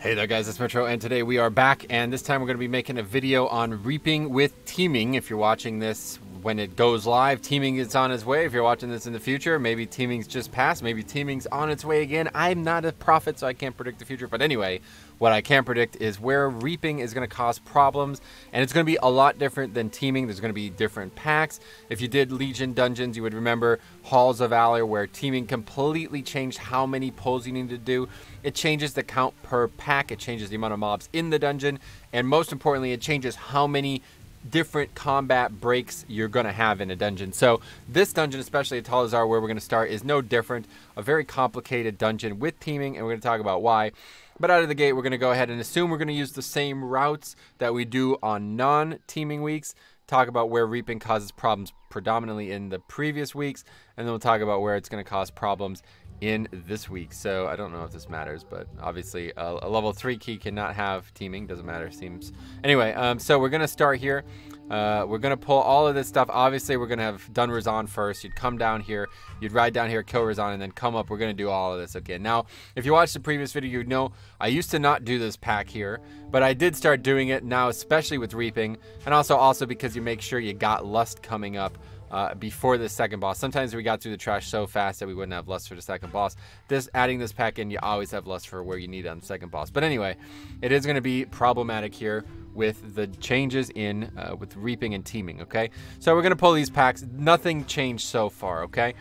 Hey there guys, it's Metro, and today we are back, and this time we're going to be making a video on reaping with teeming. If you're watching this when it goes live, teeming is on its way. If you're watching this in the future, maybe teeming's just passed, maybe teeming's on its way again. I'm not a prophet, so I can't predict the future, but anyway, what I can predict is where reaping is going to cause problems, and it's going to be a lot different than teeming. There's going to be different packs. If you did Legion dungeons, you would remember Halls of Valor, where teeming completely changed how many pulls you need to do. It changes the count per pack, it changes the amount of mobs in the dungeon, and most importantly, it changes how many different combat breaks you're going to have in a dungeon. So this dungeon, especially Atal'Dazar, where we're going to start, is no different. A very complicated dungeon with teeming, and we're going to talk about why. But out of the gate, we're going to go ahead and assume we're going to use the same routes that we do on non-teeming weeks. Talk about where reaping causes problems predominantly in the previous weeks, and then we'll talk about where it's going to cause problems in this week. So I don't know if this matters, but obviously a level 3 key cannot have teeming. Doesn't matter, seems. Anyway, so we're going to start here. We're going to pull all of this stuff. Obviously, we're going to have done Razan first. You'd come down here, you'd ride down here, kill Razan, and then come up. We're going to do all of this again. Now, if you watched the previous video, you'd know I used to not do this pack here, but I did start doing it now, especially with reaping, and also because you make sure you got lust coming up before the second boss. Sometimes we got through the trash so fast that we wouldn't have lust for the second boss. Adding this pack in, you always have lust for where you need it on the second boss. But anyway, it is going to be problematic here with the changes in with reaping and teeming. Okay, so we're going to pull these packs. Nothing changed so far. Okay,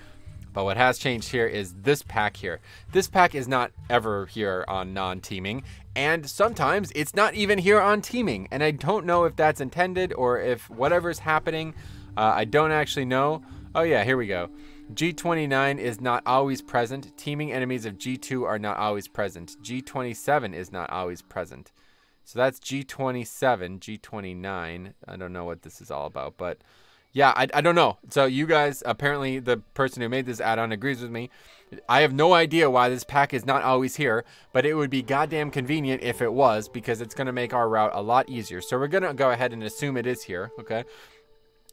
but what has changed here is this pack here. This pack is not ever here on non-teeming, and sometimes it's not even here on teeming, and I don't know if that's intended or if whatever's happening. I don't actually know. Oh yeah, here we go. G29 is not always present. Teeming enemies of G2 are not always present. G27 is not always present. So that's G27, G29. I don't know what this is all about, but yeah, I don't know. So you guys, apparently the person who made this add-on agrees with me. I have no idea why this pack is not always here, but it would be goddamn convenient if it was, because it's going to make our route a lot easier. So we're going to go ahead and assume it is here, okay?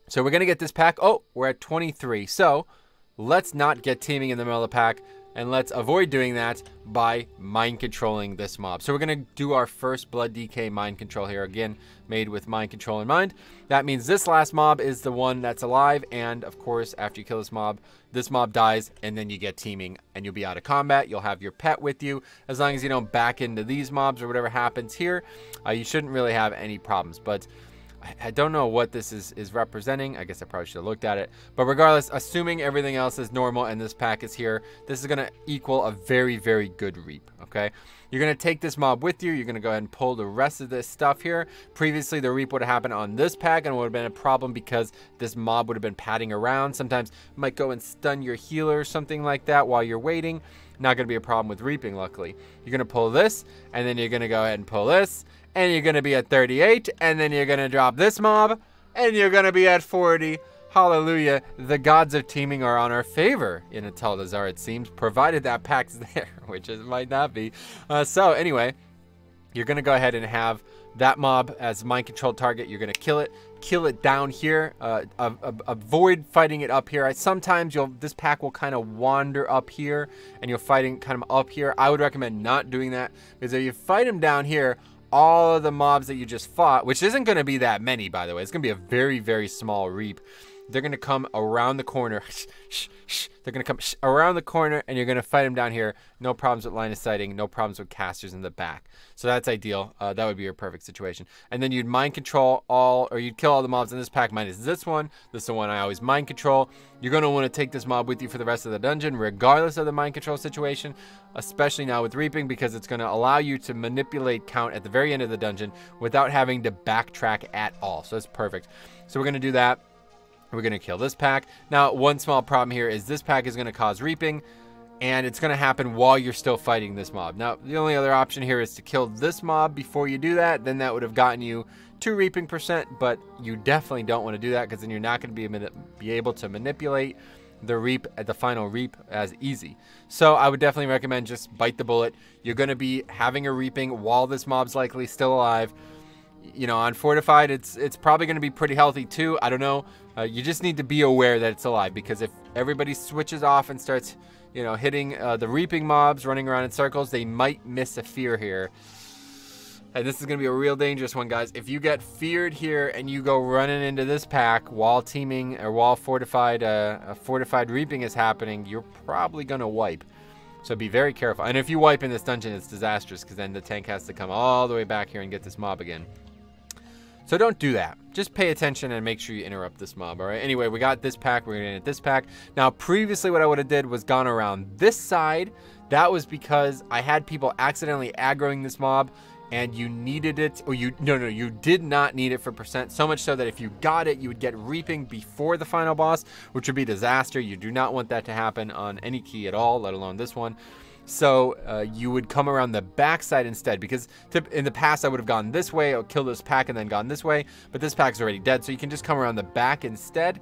So we're going to get this pack. Oh, we're at 23. So let's not get teeming in the middle of the pack, and let's avoid doing that by mind controlling this mob. So we're going to do our first Blood DK mind control here, again, made with mind control in mind. That means this last mob is the one that's alive, and of course, after you kill this mob dies, and then you get teeming, and you'll be out of combat. You'll have your pet with you. As long as you don't back into these mobs or whatever happens here, you shouldn't really have any problems. But I don't know what this is representing. I guess I probably should have looked at it. But regardless, assuming everything else is normal and this pack is here, this is going to equal a very, very good reap, okay? You're going to take this mob with you. You're going to go ahead and pull the rest of this stuff here. Previously, the reap would have happened on this pack, and it would have been a problem because this mob would have been padding around. Sometimes it might go and stun your healer or something like that while you're waiting. Not going to be a problem with reaping, luckily. You're going to pull this, and then you're going to go ahead and pull this, and you're going to be at 38, and then you're going to drop this mob, and you're going to be at 40. Hallelujah. The gods of teeming are on our favor in Atal'Dazar, it seems, provided that pack's there, which it might not be. So anyway, you're going to go ahead and have that mob as mind control target. You're going to kill it down here. Avoid fighting it up here. Sometimes this pack will kind of wander up here, and you'll fighting kind of up here. I would recommend not doing that, because if you fight him down here, all of the mobs that you just fought, which isn't going to be that many, by the way, it's going to be a very, very small reap. They're going to come around the corner. They're going to come around the corner, and you're going to fight them down here. No problems with line of sighting. No problems with casters in the back. So that's ideal. That would be your perfect situation. And then you'd mind control you'd kill all the mobs in this pack minus this one. This is the one I always mind control. You're going to want to take this mob with you for the rest of the dungeon, regardless of the mind control situation, especially now with reaping, because it's going to allow you to manipulate count at the very end of the dungeon without having to backtrack at all. So that's perfect. So we're going to do that. We're going to kill this pack. Now, one small problem here is this pack is going to cause reaping, and it's going to happen while you're still fighting this mob. Now, the only other option here is to kill this mob before you do that. Then that would have gotten you 2 reaping %, but you definitely don't want to do that, because then you're not going to be able to manipulate the reap at the final reap as easy. So I would definitely recommend just bite the bullet. You're going to be having a reaping while this mob's likely still alive. You know, on fortified, it's probably going to be pretty healthy too. I don't know. You just need to be aware that it's alive, because if everybody switches off and starts, you know, hitting the reaping mobs, running around in circles, they might miss a fear here. And this is going to be a real dangerous one, guys. If you get feared here and you go running into this pack while teaming or while fortified reaping is happening, you're probably going to wipe. So be very careful. And if you wipe in this dungeon, it's disastrous because then the tank has to come all the way back here and get this mob again. So don't do that. Just pay attention and make sure you interrupt this mob, all right? Anyway, we got this pack. We're going to get this pack. Now, previously what I would have did was gone around this side. That was because I had people accidentally aggroing this mob and you needed it. Or you did not need it for percent. So much so that if you got it, you would get reaping before the final boss, which would be disaster. You do not want that to happen on any key at all, let alone this one. So you would come around the backside instead, because in the past I would have gone this way, I'll kill this pack and then gone this way, but this pack's already dead, so you can just come around the back instead,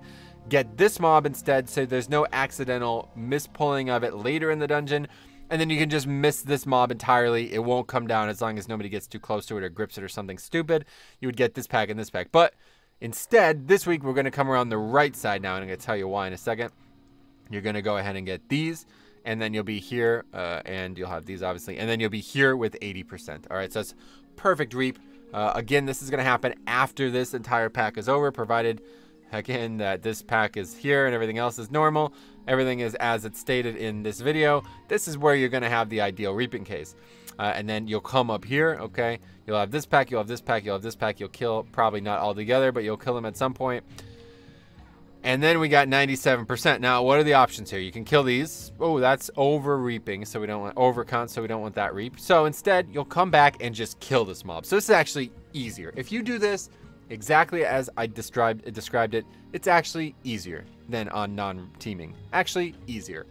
get this mob instead, so there's no accidental mispulling of it later in the dungeon, and then you can just miss this mob entirely. It won't come down as long as nobody gets too close to it or grips it or something stupid. You would get this pack and this pack, but instead, this week we're going to come around the right side now, and I'm going to tell you why in a second. You're going to go ahead and get these, and then you'll be here, and you'll have these obviously, and then you'll be here with 80%. All right, so that's perfect reap. Again, this is going to happen after this entire pack is over, provided, again, that this pack is here and everything else is normal. Everything is as it's stated in this video. This is where you're going to have the ideal reaping case. And then you'll come up here, okay? You'll have this pack, you'll have this pack, you'll have this pack. You'll kill, probably not all together, but you'll kill them at some point. And then we got 97%. Now, what are the options here? You can kill these. Oh, that's over reaping, so we don't want overcount, so we don't want that reap. So instead, you'll come back and just kill this mob. So this is actually easier. If you do this exactly as I described it, it's actually easier than on non-teaming. Actually easier,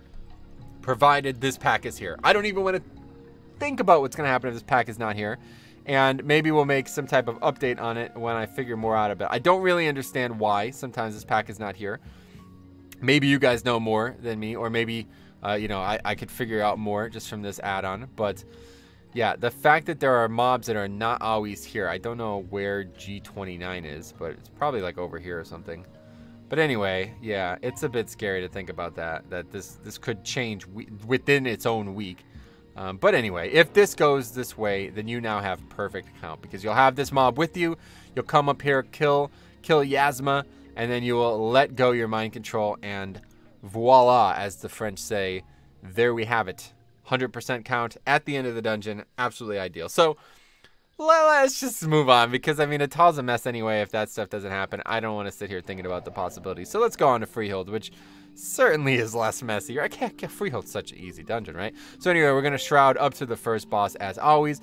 provided this pack is here. I don't even want to think about what's going to happen if this pack is not here. And maybe we'll make some type of update on it when I figure more out of it. I don't really understand why sometimes this pack is not here. Maybe you guys know more than me, or maybe, you know, I could figure out more just from this add-on. But yeah, the fact that there are mobs that are not always here. I don't know where G29 is, but it's probably like over here or something. But anyway, yeah, it's a bit scary to think about that this could change within its own week. But anyway, if this goes this way, then you now have perfect count, because you'll have this mob with you. You'll come up here, kill Yasma, and then you will let go your mind control, and voila, as the French say, there we have it. 100% count at the end of the dungeon. Absolutely ideal. So let's just move on, because I mean, Atal's a mess anyway. If that stuff doesn't happen, I don't want to sit here thinking about the possibilities. So let's go on to Freehold, which certainly is less messy. I can't get Freehold's such an easy dungeon, right? So anyway, we're going to shroud up to the first boss as always.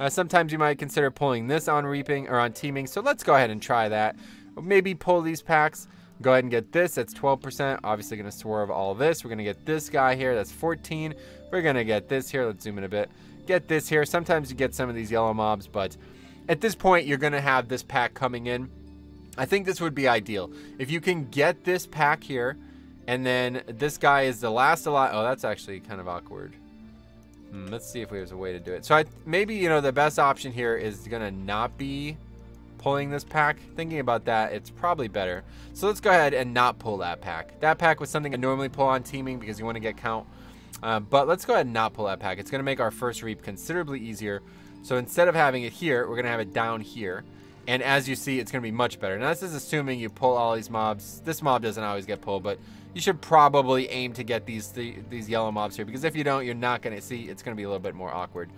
Sometimes you might consider pulling this on reaping or on teaming. So let's go ahead and try that. Maybe pull these packs. Go ahead and get this. That's 12%. Obviously going to swerve all this. We're going to get this guy here. That's 14. We're going to get this here. Let's zoom in a bit. Get this here. Sometimes you get some of these yellow mobs, but at this point, you're going to have this pack coming in. I think this would be ideal. If you can get this pack here, and then this guy is the last alive. Oh, that's actually kind of awkward. Let's see if there's a way to do it. So maybe, you know, the best option here is going to not be pulling this pack. Thinking about that, it's probably better. So let's go ahead and not pull that pack. That pack was something I normally pull on teaming because you want to get count. But let's go ahead and not pull that pack. It's going to make our first reap considerably easier. So instead of having it here, we're going to have it down here. And as you see, it's going to be much better. Now, this is assuming you pull all these mobs. This mob doesn't always get pulled, but you should probably aim to get these yellow mobs here, because if you don't, you're not going to see. It's going to be a little bit more awkward.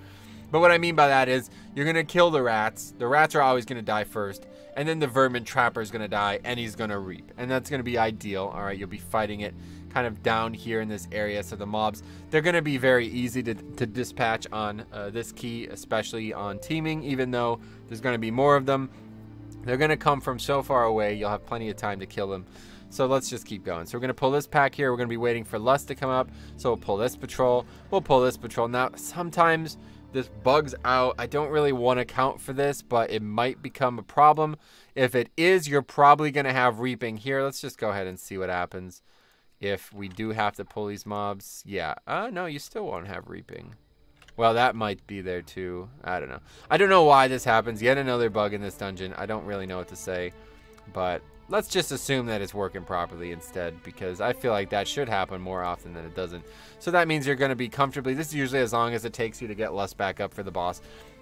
But what I mean by that is you're going to kill the rats. The rats are always going to die first. And then the vermin trapper is going to die, and he's going to reap. And that's going to be ideal. All right, you'll be fighting it kind of down here in this area. So the mobs, they're going to be very easy to dispatch on this key, especially on teaming, even though there's going to be more of them. They're going to come from so far away. You'll have plenty of time to kill them. So let's just keep going. So we're going to pull this pack here. We're going to be waiting for Lust to come up. So we'll pull this patrol. We'll pull this patrol. Now, sometimes this bugs out. I don't really want to count for this, but it might become a problem. If it is, you're probably going to have reaping here. Let's just go ahead and see what happens. If we do have to pull these mobs, yeah. No, you still won't have reaping. Well, that might be there too. I don't know. I don't know why this happens. Yet another bug in this dungeon. I don't really know what to say. But let's just assume that it's working properly instead, because I feel like that should happen more often than it doesn't. So that means you're going to be comfortably, this is usually as long as it takes you to get Lust back up for the boss.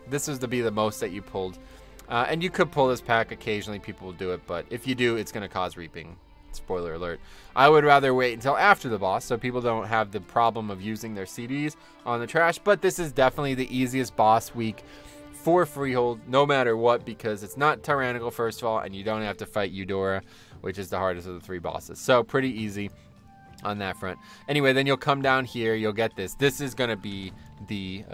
This is to be the most that you pulled. And you could pull this pack occasionally, people will do it, but if you do, it's going to cause reaping. Spoiler alert. I would rather wait until after the boss so people don't have the problem of using their CDs on the trash, but this is definitely the easiest boss week for Freehold, no matter what, because it's not tyrannical, first of all, and you don't have to fight Eudora, which is the hardest of the 3 bosses. So pretty easy on that front. Anyway, then you'll come down here, you'll get this. This is going to be the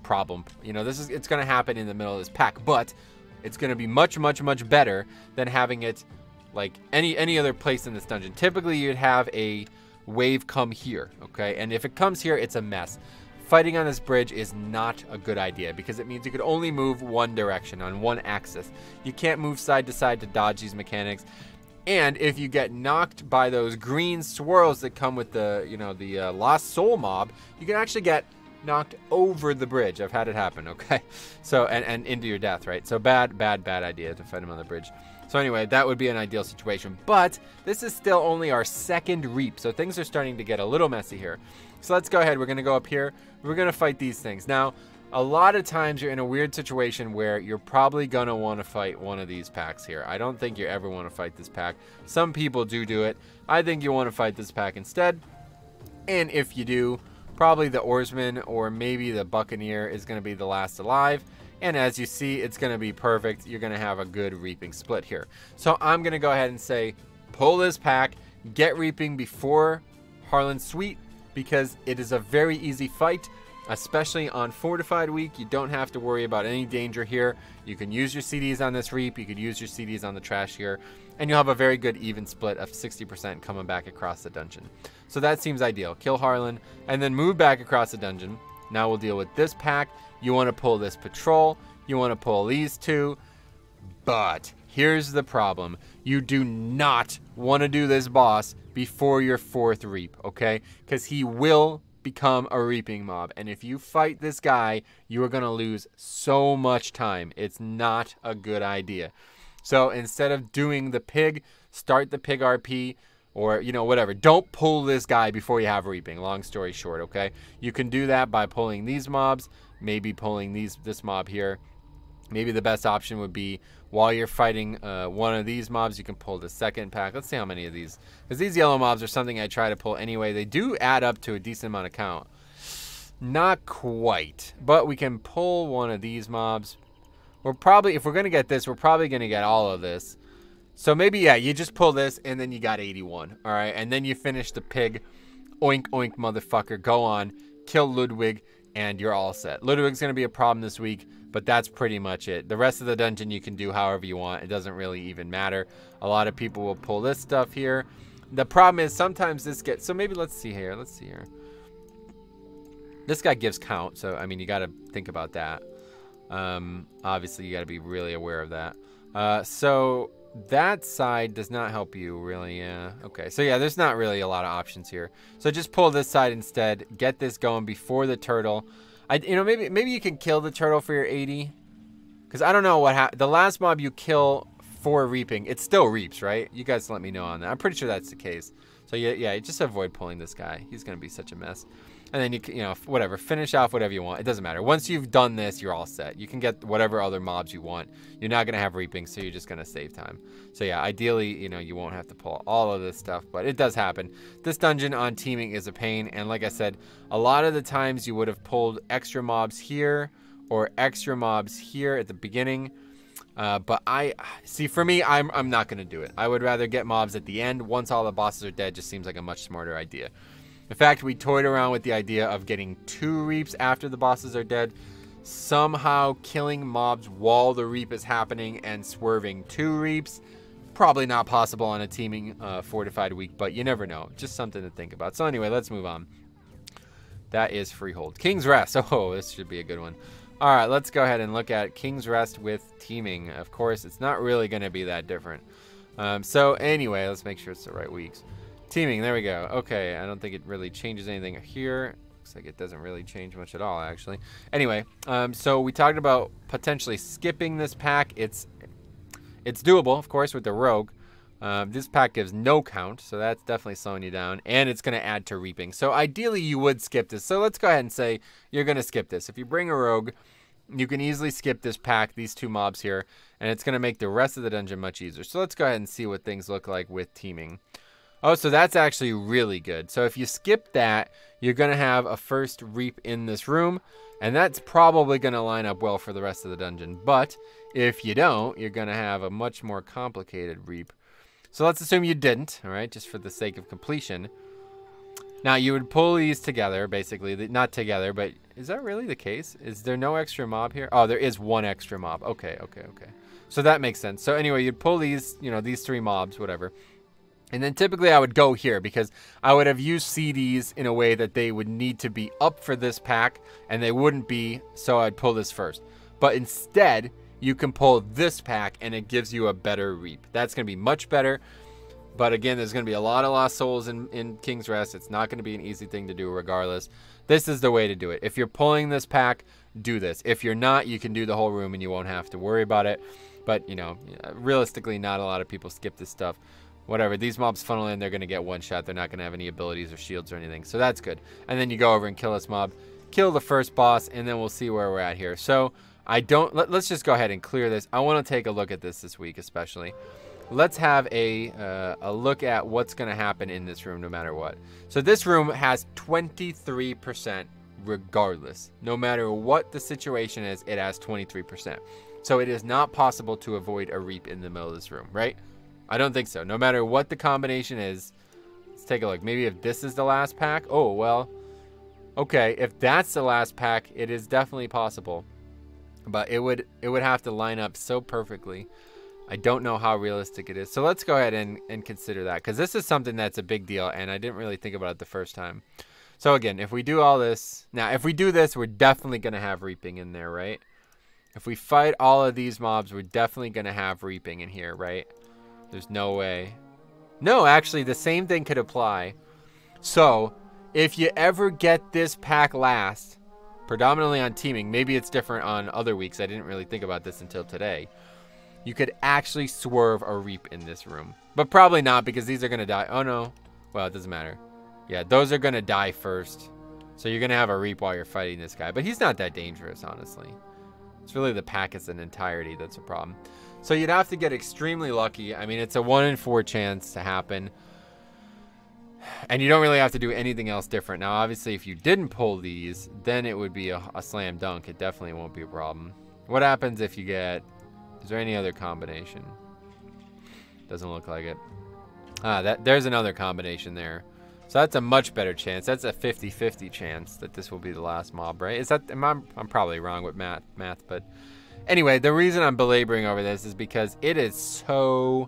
problem. You know, it's going to happen in the middle of this pack, but it's going to be much, much, much better than having it like any other place in this dungeon. Typically, you'd have a wave come here, okay? And if it comes here, it's a mess. Fighting on this bridge is not a good idea because it means you could only move one direction on one axis. You can't move side to side to dodge these mechanics. And if you get knocked by those green swirls that come with the, you know, the Lost Soul mob, you can actually get knocked over the bridge. I've had it happen, okay? So, and into your death, right? So bad idea to fight him on the bridge. So anyway, that would be an ideal situation. But this is still only our 2nd reap, so things are starting to get a little messy here. So let's go ahead. We're going to go up here. We're going to fight these things. Now, a lot of times you're in a weird situation where you're probably going to want to fight one of these packs here. I don't think you ever want to fight this pack. Some people do it. I think you want to fight this pack instead. And if you do, probably the Oarsman or maybe the Buccaneer is going to be the last alive. And as you see, it's going to be perfect. You're going to have a good reaping split here. So I'm going to go ahead and say, pull this pack, get reaping before Harlan's Suite, because it is a very easy fight, especially on Fortified Week. You don't have to worry about any danger here. You can use your CDs on this reap. You could use your CDs on the trash here. And you'll have a very good even split of 60% coming back across the dungeon. So that seems ideal. Kill Harlan and then move back across the dungeon. Now we'll deal with this pack. You want to pull this patrol. You want to pull these 2. But here's the problem. You do not want to do this boss before your 4th reap, okay? Because he will become a reaping mob. And if you fight this guy, you are going to lose so much time. It's not a good idea. So instead of doing the pig, start the pig RP. Or, you know, whatever. Don't pull this guy before you have reaping. Long story short, okay? You can do that by pulling these mobs. Maybe pulling this mob here. Maybe the best option would be while you're fighting one of these mobs, you can pull the 2nd pack. Let's see how many of these. Because these yellow mobs are something I try to pull anyway. They do add up to a decent amount of count. Not quite. But we can pull one of these mobs. We're probably, if we're going to get this, we're probably going to get all of this. So maybe, yeah, you just pull this, and then you got 81, all right? And then you finish the pig. Oink, oink, motherfucker. Go on. Kill Ludwig, and you're all set. Ludwig's going to be a problem this week, but that's pretty much it. The rest of the dungeon you can do however you want. It doesn't really even matter. A lot of people will pull this stuff here. The problem is sometimes this gets... So maybe let's see here. Let's see here. This guy gives count, so, I mean, you got to think about that. Obviously, you got to be really aware of that. So... that side does not help you, really, yeah. Okay, so yeah, there's not really a lot of options here. So just pull this side instead. Get this going before the turtle. You know, maybe you can kill the turtle for your 80. Because I don't know what happened. The last mob you kill for reaping, it still reaps, right? You guys let me know on that. I'm pretty sure that's the case. So yeah, just avoid pulling this guy. He's going to be such a mess. And then you know, whatever, finish off whatever you want. It doesn't matter. Once you've done this, you're all set. You can get whatever other mobs you want. You're not going to have reaping, so you're just going to save time. So yeah, ideally, you know, you won't have to pull all of this stuff, but it does happen. This dungeon on Teeming is a pain, and like I said, a lot of the times you would have pulled extra mobs here or extra mobs here at the beginning. But for me, I'm not going to do it. I would rather get mobs at the end. Once all the bosses are dead, just seems like a much smarter idea. In fact, we toyed around with the idea of getting 2 reaps after the bosses are dead. Somehow killing mobs while the reap is happening and swerving 2 reaps. Probably not possible on a Teeming Fortified week, but you never know. Just something to think about. So anyway, let's move on. That is Freehold. King's Rest. Oh, this should be a good one. All right, let's go ahead and look at King's Rest with Teeming. Of course, it's not really going to be that different. So anyway, let's make sure it's the right weeks. Teeming, there we go. Okay, I don't think it really changes anything here. Looks like it doesn't really change much at all, actually. Anyway, so we talked about potentially skipping this pack. It's doable, of course, with the rogue. This pack gives no count, so that's definitely slowing you down, and it's going to add to reaping. So ideally, you would skip this. So let's go ahead and say you're going to skip this. If you bring a rogue, you can easily skip this pack, these 2 mobs here, and it's going to make the rest of the dungeon much easier. So let's go ahead and see what things look like with teaming. Oh, so that's actually really good. So if you skip that, you're going to have a first reap in this room, and that's probably going to line up well for the rest of the dungeon. But if you don't, you're going to have a much more complicated reap. So let's assume you didn't, all right, just for the sake of completion. Now, you would pull these together, basically. Not together, but is that really the case? Is there no extra mob here? Oh, there is 1 extra mob. Okay. So that makes sense. So anyway, you'd pull these, you know, these 3 mobs, whatever. And then typically I would go here because I would have used CDs in a way that they would need to be up for this pack, and they wouldn't be, so I'd pull this first. But instead, you can pull this pack, and it gives you a better reap. That's going to be much better. But again, there's going to be a lot of lost souls in King's Rest. It's not going to be an easy thing to do regardless. This is the way to do it. If you're pulling this pack, do this. If you're not, you can do the whole room and you won't have to worry about it. But, you know, realistically, not a lot of people skip this stuff. Whatever, these mobs funnel in, they're going to get 1 shot. They're not going to have any abilities or shields or anything. So that's good. And then you go over and kill this mob, kill the first boss, and then we'll see where we're at here. So let's just go ahead and clear this. I want to take a look at this week especially. Let's have a look at what's going to happen in this room no matter what. So this room has 23% regardless. No matter what the situation is, it has 23%. So it is not possible to avoid a reap in the middle of this room, right? I don't think so. No matter what the combination is, let's take a look. Maybe if this is the last pack. Oh, well, okay. If that's the last pack, it is definitely possible. But it would have to line up so perfectly. I don't know how realistic it is. So let's go ahead and consider that, because this is something that's a big deal, and I didn't really think about it the first time. So again, if we do all this, now if we do this, we're definitely going to have reaping in there, right? If we fight all of these mobs, we're definitely going to have reaping in here, right? There's no way. No, actually, the same thing could apply. So if you ever get this pack last, predominantly on teaming, maybe it's different on other weeks. I didn't really think about this until today. You could actually swerve a reap in this room. But probably not, because these are going to die. Oh, no. Well, it doesn't matter. Yeah, those are going to die first. So you're going to have a reap while you're fighting this guy. But he's not that dangerous, honestly. It's really the pack as an entirety that's a problem. So you'd have to get extremely lucky. I mean, it's a 1 in 4 chance to happen. And you don't really have to do anything else different. Now, obviously, if you didn't pull these, then it would be a slam dunk. It definitely won't be a problem. What happens if you get... Is there any other combination? Doesn't look like it. There's another combination there. So that's a much better chance. That's a 50-50 chance that this will be the last mob, right? Is that... I'm probably wrong with math, but... Anyway, the reason I'm belaboring over this is because it is so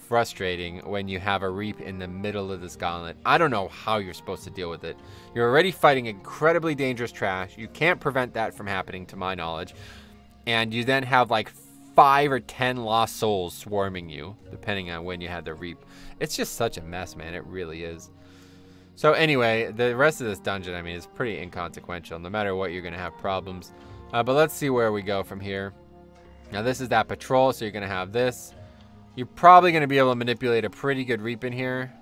frustrating when you have a reap in the middle of this gauntlet. I don't know how you're supposed to deal with it. You're already fighting incredibly dangerous trash. You can't prevent that from happening, to my knowledge. And you then have like 5 or 10 lost souls swarming you, depending on when you had the reap. It's just such a mess, man. It really is. So anyway, the rest of this dungeon, I mean, is pretty inconsequential. No matter what, you're going to have problems. But let's see where we go from here. Now, this is that patrol, so you're going to have this. You're probably going to be able to manipulate a pretty good reap in here.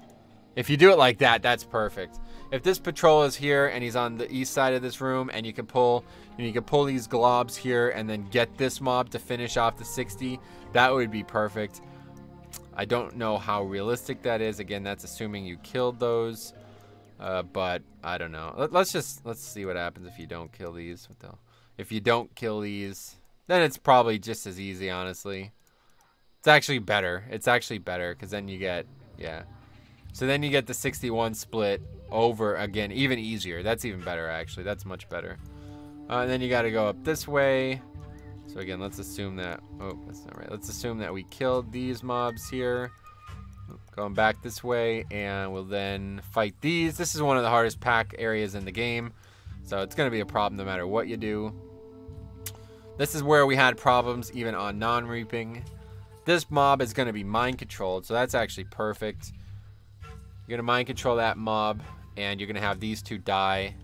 If you do it like that, that's perfect. If this patrol is here and he's on the east side of this room, and you can pull these globs here and then get this mob to finish off the 60, that would be perfect. I don't know how realistic that is. Again, that's assuming you killed those. But I don't know. Let's see what happens if you don't kill these. What the hell? If you don't kill these, then it's probably just as easy, honestly. It's actually better. It's actually better, because then you get, yeah. So then you get the 61 split over again, even easier. That's even better, actually. That's much better. And then you got to go up this way. So again, let's assume that, oh, that's not right. Let's assume that we killed these mobs here. Going back this way, and we'll then fight these. This is one of the hardest pack areas in the game. So it's going to be a problem no matter what you do. This is where we had problems even on non-reaping. This mob is going to be mind controlled, so that's actually perfect. You're going to mind control that mob, and you're going to have these 2 die.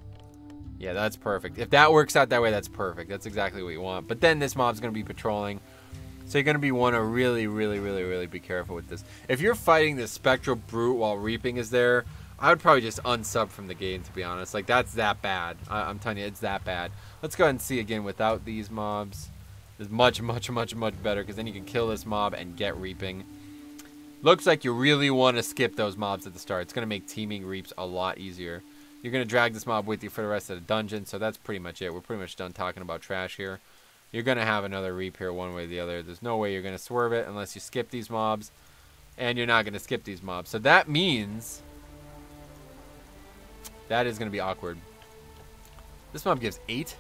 Yeah, that's perfect. If that works out that way, that's perfect. That's exactly what you want. But then this mob's going to be patrolling. So you're going to want to really be careful with this. If you're fighting the Spectral Brute while Reaping is there, I would probably just unsub from the game, to be honest. Like, that's that bad. I'm telling you, it's that bad. Let's go ahead and see again without these mobs. It's much better, because then you can kill this mob and get Reaping. Looks like you really want to skip those mobs at the start. It's going to make teaming Reaps a lot easier. You're going to drag this mob with you for the rest of the dungeon, so that's pretty much it. We're pretty much done talking about trash here. You're going to have another Reap here one way or the other. There's no way you're going to swerve it unless you skip these mobs, and you're not going to skip these mobs. So that means that is going to be awkward. This mob gives 8?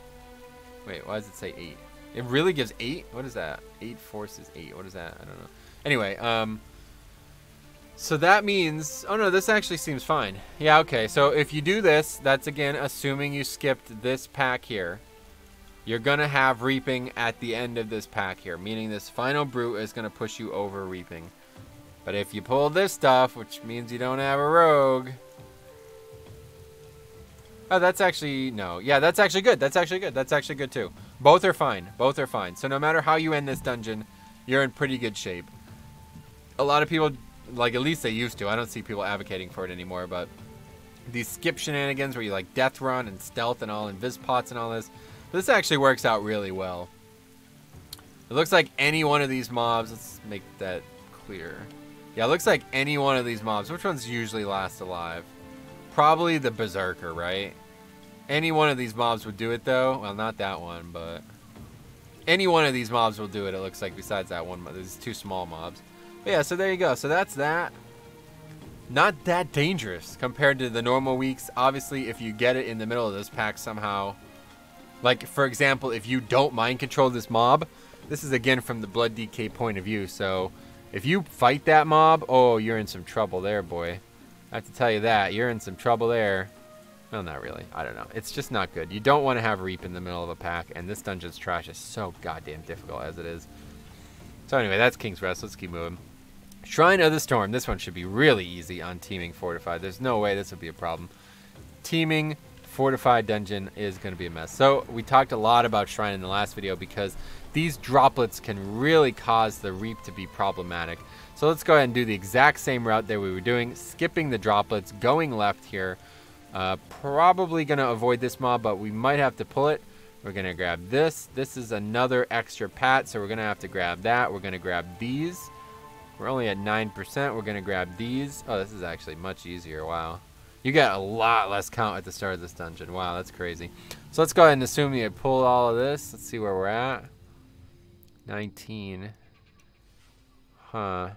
Wait, why does it say 8? It really gives 8? What is that? 8 forces 8. What is that? I don't know. Anyway, so that means... Oh, no, this actually seems fine. Yeah, okay. So if you do this, that's, again, assuming you skipped this pack here. You're going to have Reaping at the end of this pack here, meaning this final Brute is going to push you over Reaping. But if you pull this stuff, which means you don't have a Rogue... Oh, that's actually... No. Yeah, that's actually good. That's actually good. That's actually good, too. Both are fine. Both are fine. So no matter how you end this dungeon, you're in pretty good shape. A lot of people... Like, at least they used to. I don't see people advocating for it anymore, but these skip shenanigans where you, like, death run and stealth and all, and Viz pots and all this, this actually works out really well. It looks like any one of these mobs, let's make that clear. Yeah, it looks like any one of these mobs. Which ones usually last alive? Probably the Berserker, right? Any one of these mobs would do it, though. Well, not that one, but any one of these mobs will do it, it looks like, besides that one. There's 2 small mobs. But yeah, so there you go. So that's that. Not that dangerous compared to the normal weeks. Obviously, if you get it in the middle of this pack somehow, like, for example, if you don't mind control this mob, this is, again, from the Blood DK point of view. So if you fight that mob, oh, you're in some trouble there, boy. I have to tell you that. You're in some trouble there. Well, not really. I don't know. It's just not good. You don't want to have Reap in the middle of a pack, and this dungeon's trash is so goddamn difficult as it is. So anyway, that's King's Rest. Let's keep moving. Shrine of the Storm. This one should be really easy on Teeming Fortified. There's no way this would be a problem. Teeming Fortified Dungeon is going to be a mess. So we talked a lot about Shrine in the last video because these droplets can really cause the Reap to be problematic. So let's go ahead and do the exact same route that we were doing, skipping the droplets, going left here. Probably going to avoid this mob, but we might have to pull it. We're going to grab this. This is another extra pat, so we're going to have to grab that. We're going to grab these. We're only at 9%. We're going to grab these. Oh, this is actually much easier. Wow. You got a lot less count at the start of this dungeon. Wow, that's crazy. So let's go ahead and assume you pull all of this. Let's see where we're at. 19. Huh.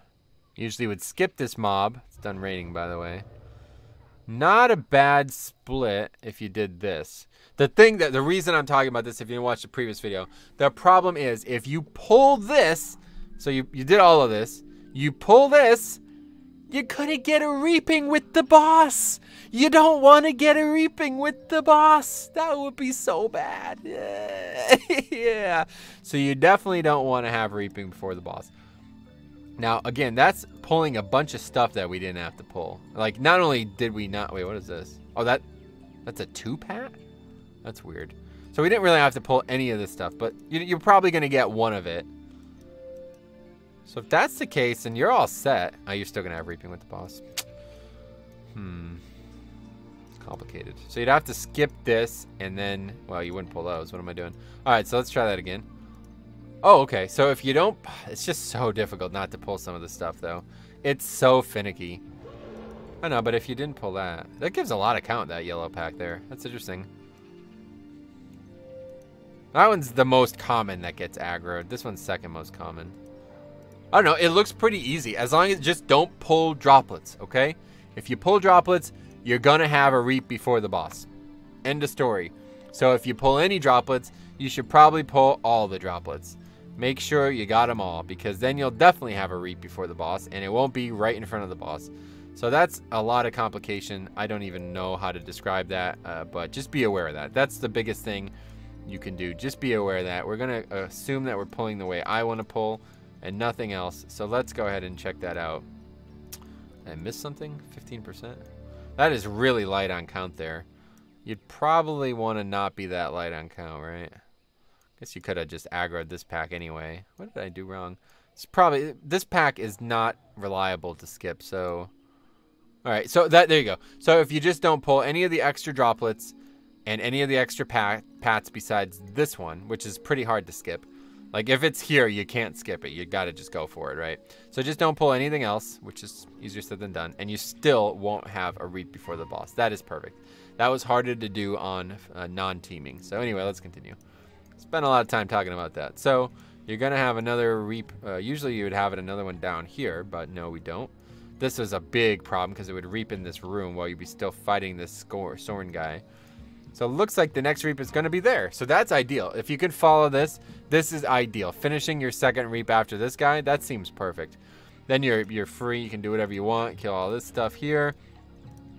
Usually would skip this mob. It's done raining, by the way. Not a bad split if you did this. The reason I'm talking about this, if you didn't watch the previous video, the problem is if you pull this, so you did all of this, you pull this, you couldn't get a Reaping with the boss. You don't want to get a Reaping with the boss. That would be so bad. Yeah. So you definitely don't want to have Reaping before the boss. Now, again, that's pulling a bunch of stuff that we didn't have to pull. Like, not only did we not... Wait, what is this? Oh, that's a 2-pack? That's weird. So we didn't really have to pull any of this stuff, but you're probably going to get one of it. So if that's the case, then you're all set. Oh, you're still going to have Reaping with the boss. Complicated. So you'd have to skip this, and then... Well, you wouldn't pull those. What am I doing? All right, so let's try that again. Oh, okay. So if you don't... It's just so difficult not to pull some of this stuff, though. It's so finicky. I know, but if you didn't pull that... That gives a lot of count, that yellow pack there. That's interesting. That one's the most common that gets aggroed. This one's second most common. I don't know. It looks pretty easy. As long as just don't pull droplets, okay? If you pull droplets, you're going to have a Reap before the boss. End of story. So if you pull any droplets, you should probably pull all the droplets. Make sure you got them all, because then you'll definitely have a Reap before the boss, and it won't be right in front of the boss. So that's a lot of complication. I don't even know how to describe that, but just be aware of that. That's the biggest thing you can do. Just be aware of that. We're going to assume that we're pulling the way I want to pull and nothing else. So let's go ahead and check that out. Did I miss something? 15%? That is really light on count there. You'd probably want to not be that light on count, right? Guess you could have just aggroed this pack anyway. What did I do wrong? It's probably, this pack is not reliable to skip, so. All right, so there you go. So if you just don't pull any of the extra droplets and any of the extra pats besides this one, which is pretty hard to skip. Like if it's here, you can't skip it. You got to just go for it, right? So just don't pull anything else, which is easier said than done. And you still won't have a reap before the boss. That is perfect. That was harder to do on non-teaming. So anyway, let's continue. Spent a lot of time talking about that. So you're going to have another reap. Usually you would have another one down here, but no, we don't. This is a big problem because it would reap in this room while you'd be still fighting this Sorn guy. So it looks like the next reap is going to be there. So that's ideal. If you could follow this, this is ideal. Finishing your second reap after this guy, that seems perfect. Then you're free. You can do whatever you want. Kill all this stuff here.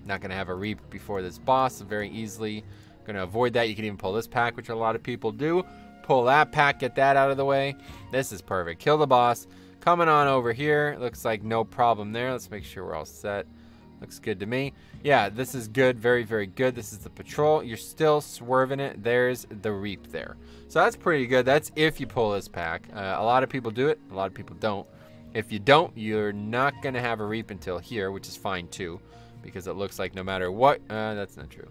Not going to have a reap before this boss very easily. Going to avoid that. You can even pull this pack, which a lot of people do. Pull that pack, get that out of the way. This is perfect. Kill the boss. Coming on over here. Looks like no problem there. Let's make sure we're all set. Looks good to me. Yeah, this is good. Very, very good. This is the patrol. You're still swerving it. There's the reap there. So that's pretty good. That's if you pull this pack. A lot of people do it. A lot of people don't. If you don't, you're not going to have a reap until here, which is fine too. Because it looks like no matter what... that's not true.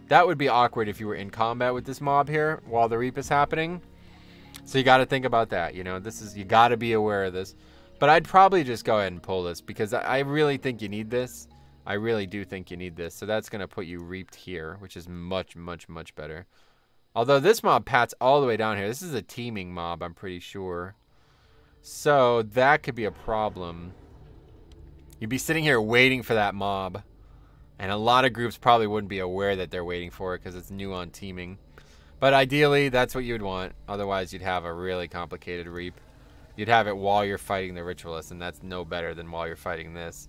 That would be awkward if you were in combat with this mob here while the reap is happening. So you got to think about that. You know, this is... You got to be aware of this. But I'd probably just go ahead and pull this because I really think you need this. I really do think you need this. So that's going to put you reaped here, which is much, much, much better. Although this mob pats all the way down here. This is a teeming mob, I'm pretty sure. So that could be a problem. You'd be sitting here waiting for that mob. And a lot of groups probably wouldn't be aware that they're waiting for it because it's new on teeming. But ideally, that's what you'd want. Otherwise, you'd have a really complicated reap. You'd have it while you're fighting the ritualist, and that's no better than while you're fighting this.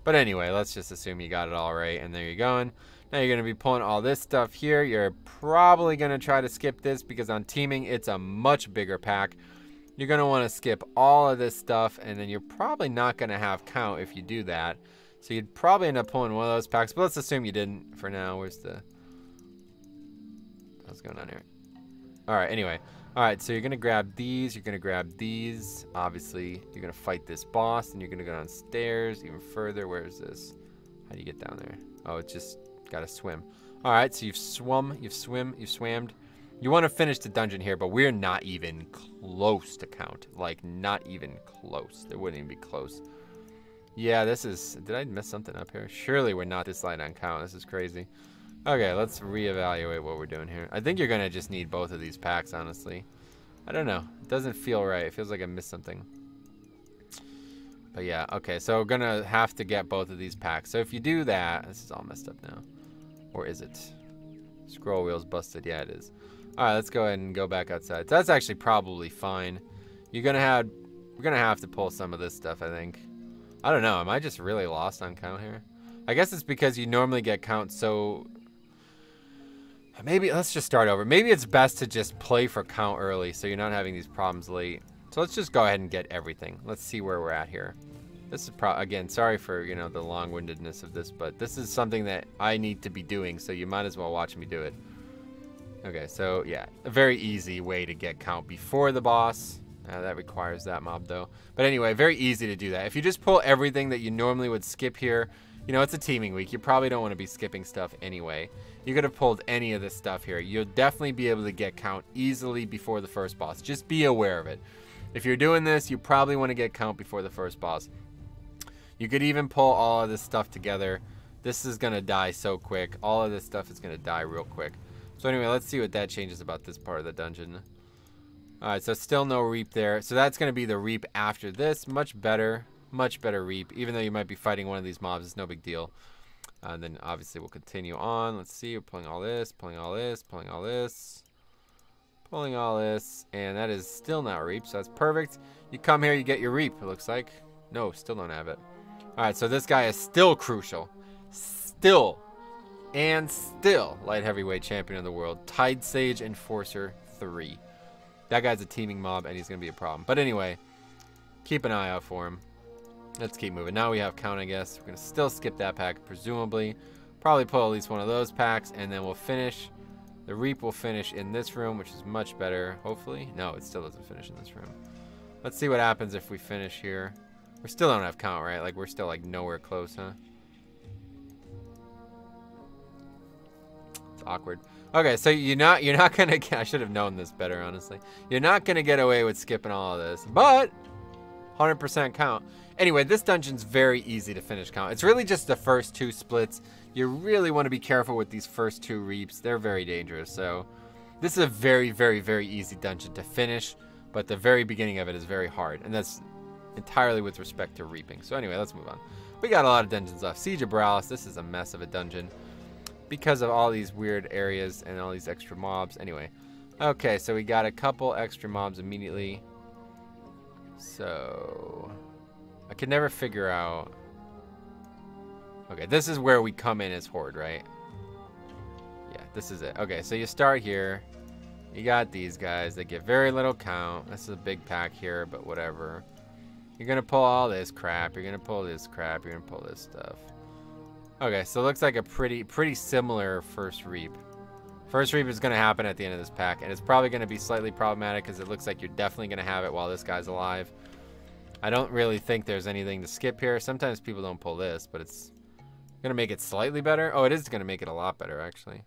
But anyway, let's just assume you got it all right, and there you're going. Now you're going to be pulling all this stuff here. You're probably going to try to skip this because on teeming, it's a much bigger pack. You're going to want to skip all of this stuff, and then you're probably not going to have count if you do that. So you'd probably end up pulling one of those packs, but let's assume you didn't for now. What's going on here? All right, anyway. All right, so you're going to grab these. You're going to grab these. Obviously, you're going to fight this boss, and you're going to go downstairs even further. Where is this? How do you get down there? Oh, it's just got to swim. All right, so you've swum, you've swammed. You want to finish the dungeon here, but we're not even close to count. Like, not even close. It wouldn't even be close. Yeah, this is... Did I mess something up here? Surely we're not this light on count. This is crazy. Okay, let's reevaluate what we're doing here. I think you're going to just need both of these packs, honestly. I don't know. It doesn't feel right. It feels like I missed something. But yeah, okay. So we're going to have to get both of these packs. So if you do that... This is all messed up now. Or is it? Scroll wheel's busted. Yeah, it is. All right, let's go ahead and go back outside. So that's actually probably fine. We're going to have to pull some of this stuff, I think. I don't know. Am I just really lost on count here? I guess it's because you normally get count so... Maybe, let's just start over. Maybe it's best to just play for count early so you're not having these problems late. So let's just go ahead and get everything. Let's see where we're at here. This is, again, sorry for, you know, the long-windedness of this, but this is something that I need to be doing, so you might as well watch me do it. Okay, so, yeah, a very easy way to get count before the boss. That requires that mob, though. But anyway, very easy to do that. If you just pull everything that you normally would skip here, you know, it's a teeming week. You probably don't want to be skipping stuff anyway. You could have pulled any of this stuff here. You'll definitely be able to get count easily before the first boss. Just be aware of it. If you're doing this, you probably want to get count before the first boss. You could even pull all of this stuff together. This is going to die so quick. All of this stuff is going to die real quick. So anyway, let's see what that changes about this part of the dungeon. Alright, so still no reap there. So that's going to be the reap after this. Much better reap. Even though you might be fighting one of these mobs, it's no big deal. And then obviously we'll continue on. Let's see, we're pulling all this, pulling all this, pulling all this, pulling all this, and that is still not reap, so that's perfect. You come here, you get your reap, it looks like. No, still don't have it. Alright, so this guy is still crucial. Still light heavyweight champion of the world. Tide Sage Enforcer 3. That guy's a teeming mob, and he's going to be a problem. But anyway, keep an eye out for him. Let's keep moving. Now we have count, I guess. We're going to still skip that pack, presumably. Probably pull at least one of those packs, and then we'll finish The reap will finish in this room, which is much better, hopefully. No, it still doesn't finish in this room. Let's see what happens if we finish here. We still don't have count, right? Like, we're still, like, nowhere close, huh? It's awkward. Okay, so you're not gonna get, I should have known this better, honestly. You're not gonna get away with skipping all of this, but 100% count. Anyway, this dungeon's very easy to finish count. It's really just the first 2 splits. You really want to be careful with these first 2 reaps. They're very dangerous. So this is a very, very, very easy dungeon to finish, but the very beginning of it is very hard, and that's entirely with respect to reaping. So anyway, let's move on. We got a lot of dungeons left. Siege of Boralus. This is a mess of a dungeon because of all these weird areas and all these extra mobs. Anyway, okay, so we got a couple extra mobs immediately. So I could never figure out. Okay, this is where we come in as Horde, right? Yeah, this is it. Okay, so you start here. You got these guys. They get very little count. This is a big pack here, but whatever. You're going to pull all this crap. You're going to pull this crap. You're going to pull this stuff. Okay, so it looks like a pretty similar first reap. First reap is going to happen at the end of this pack, and it's probably going to be slightly problematic because it looks like you're definitely going to have it while this guy's alive. I don't really think there's anything to skip here. Sometimes people don't pull this, but it's going to make it slightly better. Oh, it is going to make it a lot better, actually.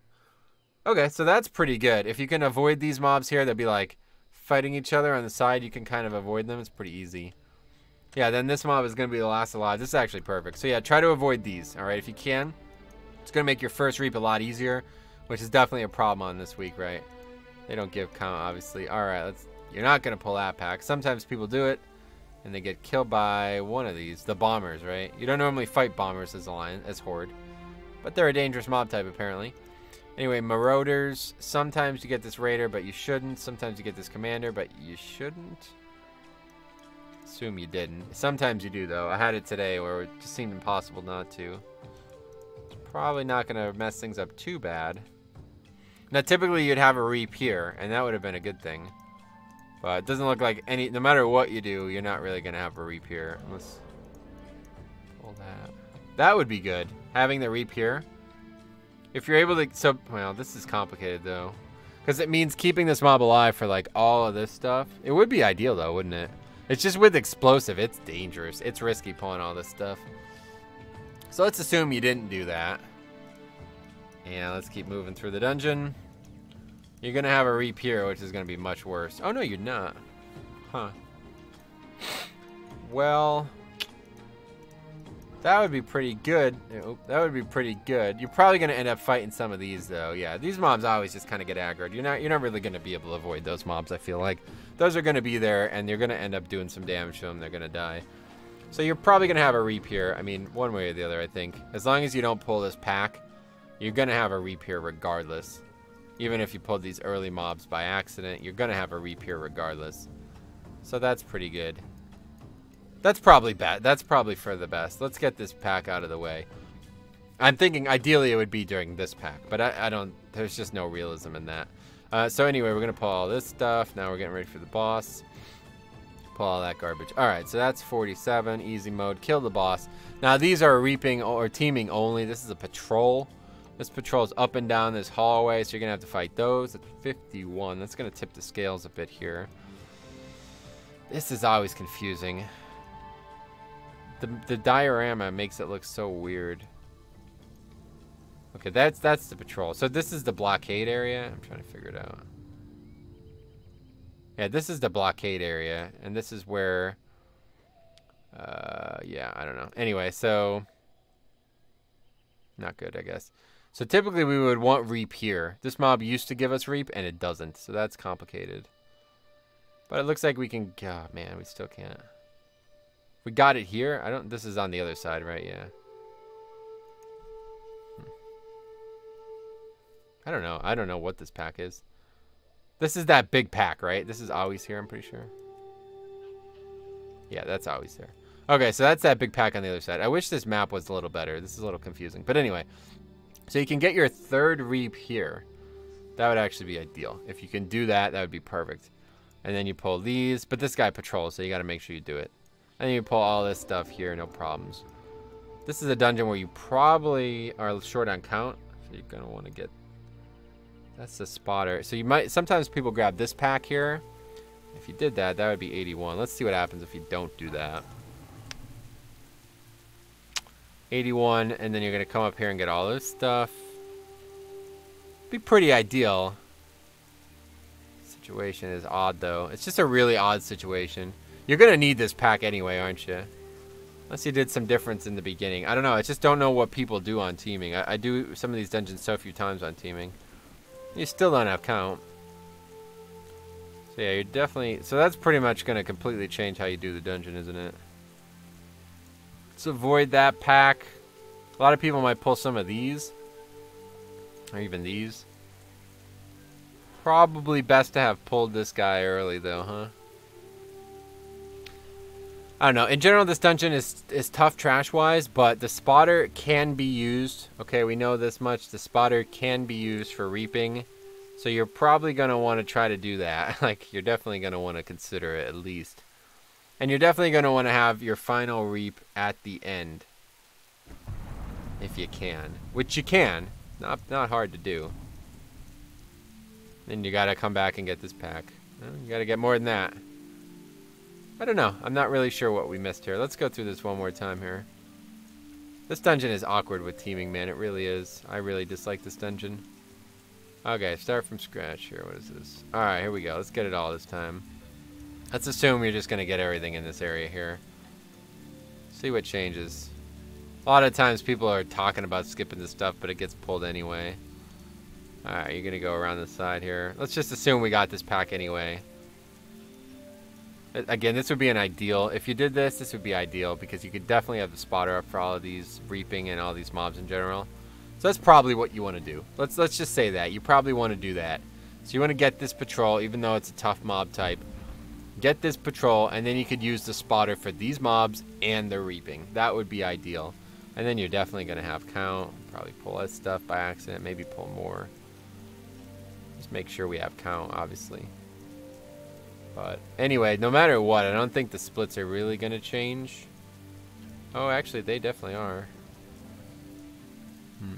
Okay, so that's pretty good. If you can avoid these mobs here, they'll be like fighting each other on the side. You can kind of avoid them. It's pretty easy. Yeah, then this mob is going to be the last alive. This is actually perfect. So yeah, try to avoid these, all right, if you can. It's going to make your first reap a lot easier, which is definitely a problem on this week, right? They don't give count, obviously. All right, you're not going to pull that pack. Sometimes people do it, and they get killed by one of these, the bombers, right? You don't normally fight bombers as Horde, but they're a dangerous mob type, apparently. Anyway, Marauders. Sometimes you get this Raider, but you shouldn't. Sometimes you get this Commander, but you shouldn't. Assume you didn't. Sometimes you do, though. I had it today where it just seemed impossible not to. It's probably not going to mess things up too bad. Now, typically you'd have a reap here, and that would have been a good thing. But it doesn't look like no matter what you do, you're not really going to have a reap here. Let's pull that. That would be good, having the reap here. If you're able to, well, this is complicated, though. Because it means keeping this mob alive for, like, all of this stuff. It would be ideal, though, wouldn't it? It's just with explosive, it's dangerous. It's risky pulling all this stuff. So let's assume you didn't do that. And let's keep moving through the dungeon. You're going to have a reap here, which is going to be much worse. Oh, no, you're not. Huh. Well, that would be pretty good. That would be pretty good. You're probably going to end up fighting some of these, though. Yeah, these mobs always just kind of get aggroed. You're not really going to be able to avoid those mobs, I feel like. Those are going to be there, and you're going to end up doing some damage to them. They're going to die. So you're probably going to have a reap here. I mean, one way or the other, I think. As long as you don't pull this pack, you're going to have a reap here regardless. Even if you pulled these early mobs by accident, you're going to have a reap here regardless. So that's pretty good. That's probably bad. That's probably for the best. Let's get this pack out of the way. I'm thinking ideally it would be during this pack, but I don't, there's just no realism in that. So anyway, we're going to pull all this stuff. Now we're getting ready for the boss. Pull all that garbage. All right, so that's 47, easy mode. Kill the boss. Now these are reaping or teaming only. This is a patrol. This patrol's up and down this hallway, so you're going to have to fight those. That's 51. That's going to tip the scales a bit here. This is always confusing. The diorama makes it look so weird. Okay, that's the patrol. So this is the blockade area. I'm trying to figure it out. Yeah, this is the blockade area, and this is where, yeah, I don't know. Anyway, so not good, I guess. So typically we would want reap here. This mob used to give us reap, and it doesn't, so that's complicated. But it looks like we can, oh man, we still can't. We got it here. This is on the other side, right? Yeah. I don't know. I don't know what this pack is. This is that big pack, right? This is always here, I'm pretty sure. Yeah, that's always there. Okay, so that's that big pack on the other side. I wish this map was a little better. This is a little confusing. But anyway, so you can get your third reap here. That would actually be ideal. If you can do that, that would be perfect. And then you pull these. But this guy patrols, so you got to make sure you do it. And then you pull all this stuff here, no problems. This is a dungeon where you probably are short on count. So you're going to want to get That's the spotter. So you might, sometimes people grab this pack here. If you did that, that would be 81. Let's see what happens if you don't do that. 81, and then you're going to come up here and get all this stuff. Be pretty ideal. Situation is odd, though. It's just a really odd situation. You're going to need this pack anyway, aren't you? Unless you did some difference in the beginning. I don't know. I just don't know what people do on teaming. I do some of these dungeons so few times on teaming. You still don't have count. So yeah, you're definitely... So that's pretty much going to completely change how you do the dungeon, isn't it? Let's avoid that pack. A lot of people might pull some of these. Or even these. Probably best to have pulled this guy early, though, huh? I don't know. In general, this dungeon is tough trash-wise, but the spotter can be used. Okay, we know this much. The spotter can be used for reaping. So you're probably going to want to try to do that. Like, you're definitely going to want to consider it, at least. And you're definitely going to want to have your final reap at the end. If you can. Which you can. Not hard to do. Then you got to come back and get this pack. Well, you got to get more than that. I don't know. I'm not really sure what we missed here. Let's go through this one more time here. This dungeon is awkward with teaming, man. It really is. I really dislike this dungeon. Okay, start from scratch here. What is this? Alright, here we go. Let's get it all this time. Let's assume you're just going to get everything in this area here. See what changes. A lot of times people are talking about skipping this stuff, but it gets pulled anyway. Alright, you're going to go around the side here. Let's just assume we got this pack anyway. Again, this would be an ideal. If you did this, this would be ideal because you could definitely have the spotter up for all of these reaping and all these mobs in general. So that's probably what you want to do. Let's just say that. You probably want to do that. So you want to get this patrol, even though it's a tough mob type. Get this patrol, and then you could use the spotter for these mobs and the reaping. That would be ideal. And then you're definitely going to have count. Probably pull that stuff by accident. Maybe pull more. Just make sure we have count, obviously. But anyway, no matter what, I don't think the splits are really going to change. Oh, actually, they definitely are.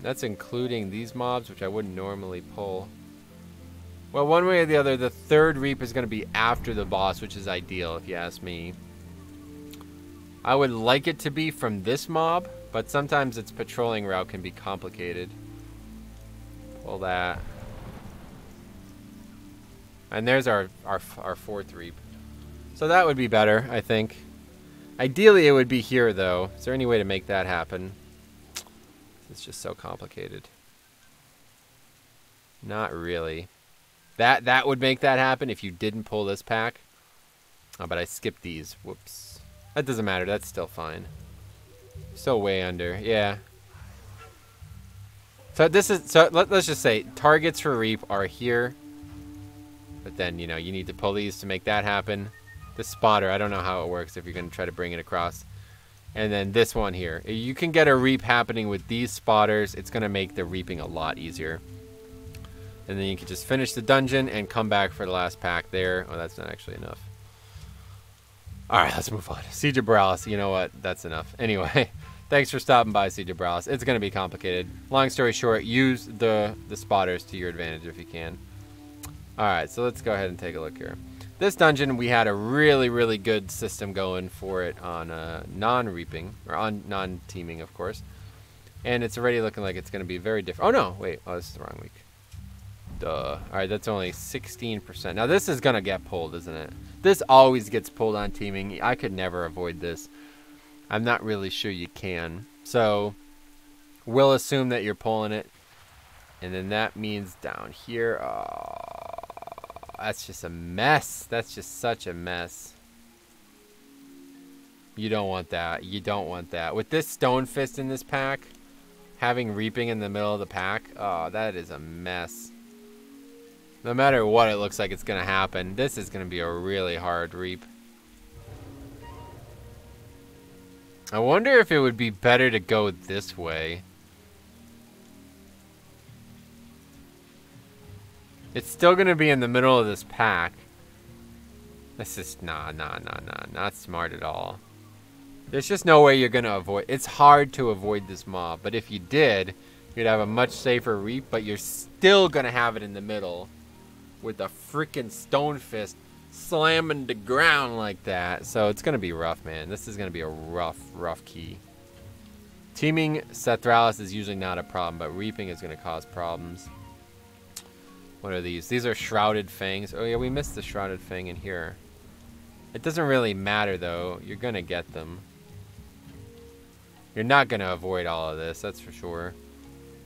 That's including these mobs, which I wouldn't normally pull. Well, one way or the other, the third reap is going to be after the boss, which is ideal, if you ask me. I would like it to be from this mob, but sometimes its patrolling route can be complicated. Pull that. And there's our fourth reap. So that would be better, I think. Ideally, it would be here, though. Is there any way to make that happen? It's just so complicated. Not really. That would make that happen if you didn't pull this pack. Oh, but I skipped these. Whoops. That doesn't matter. That's still fine. Still way under. Yeah. So this is... So let's just say targets for reap are here. But then, you know, you need to pull these to make that happen. The spotter, I don't know how it works if you're going to try to bring it across. And then this one here. You can get a reap happening with these spotters. It's going to make the reaping a lot easier. And then you can just finish the dungeon and come back for the last pack there. Oh, that's not actually enough. Alright, let's move on. Siege of Boralus. You know what? That's enough. Anyway, thanks for stopping by, Siege of Boralus. It's going to be complicated. Long story short, use the spotters to your advantage if you can. Alright, so let's go ahead and take a look here. This dungeon, we had a really, really good system going for it on non-reaping, or on non-teaming, of course. And it's already looking like it's going to be very different. Oh, no, wait. Oh, this is the wrong week. Duh. Alright, that's only 16%. Now, this is going to get pulled, isn't it? This always gets pulled on teaming. I could never avoid this. I'm not really sure you can. So, we'll assume that you're pulling it. And then that means down here... that's just a mess. That's just such a mess. You don't want that. You don't want that. With this Stone Fist in this pack, having reaping in the middle of the pack, oh, that is a mess. No matter what it looks like it's going to happen, this is going to be a really hard reap. I wonder if it would be better to go this way. It's still going to be in the middle of this pack. This is, not smart at all. There's just no way you're going to avoid. It's hard to avoid this mob, but if you did, You'd have a much safer reap, but you're still going to have it in the middle with a freaking stone fist slamming the ground like that. So it's going to be rough, man. This is going to be a rough key. Teeming Sethraliss is usually not a problem, but reaping is going to cause problems. What are these? These are Shrouded Fangs. Oh, yeah, we missed the Shrouded Fang in here. It doesn't really matter, though. You're going to get them. You're not going to avoid all of this, that's for sure.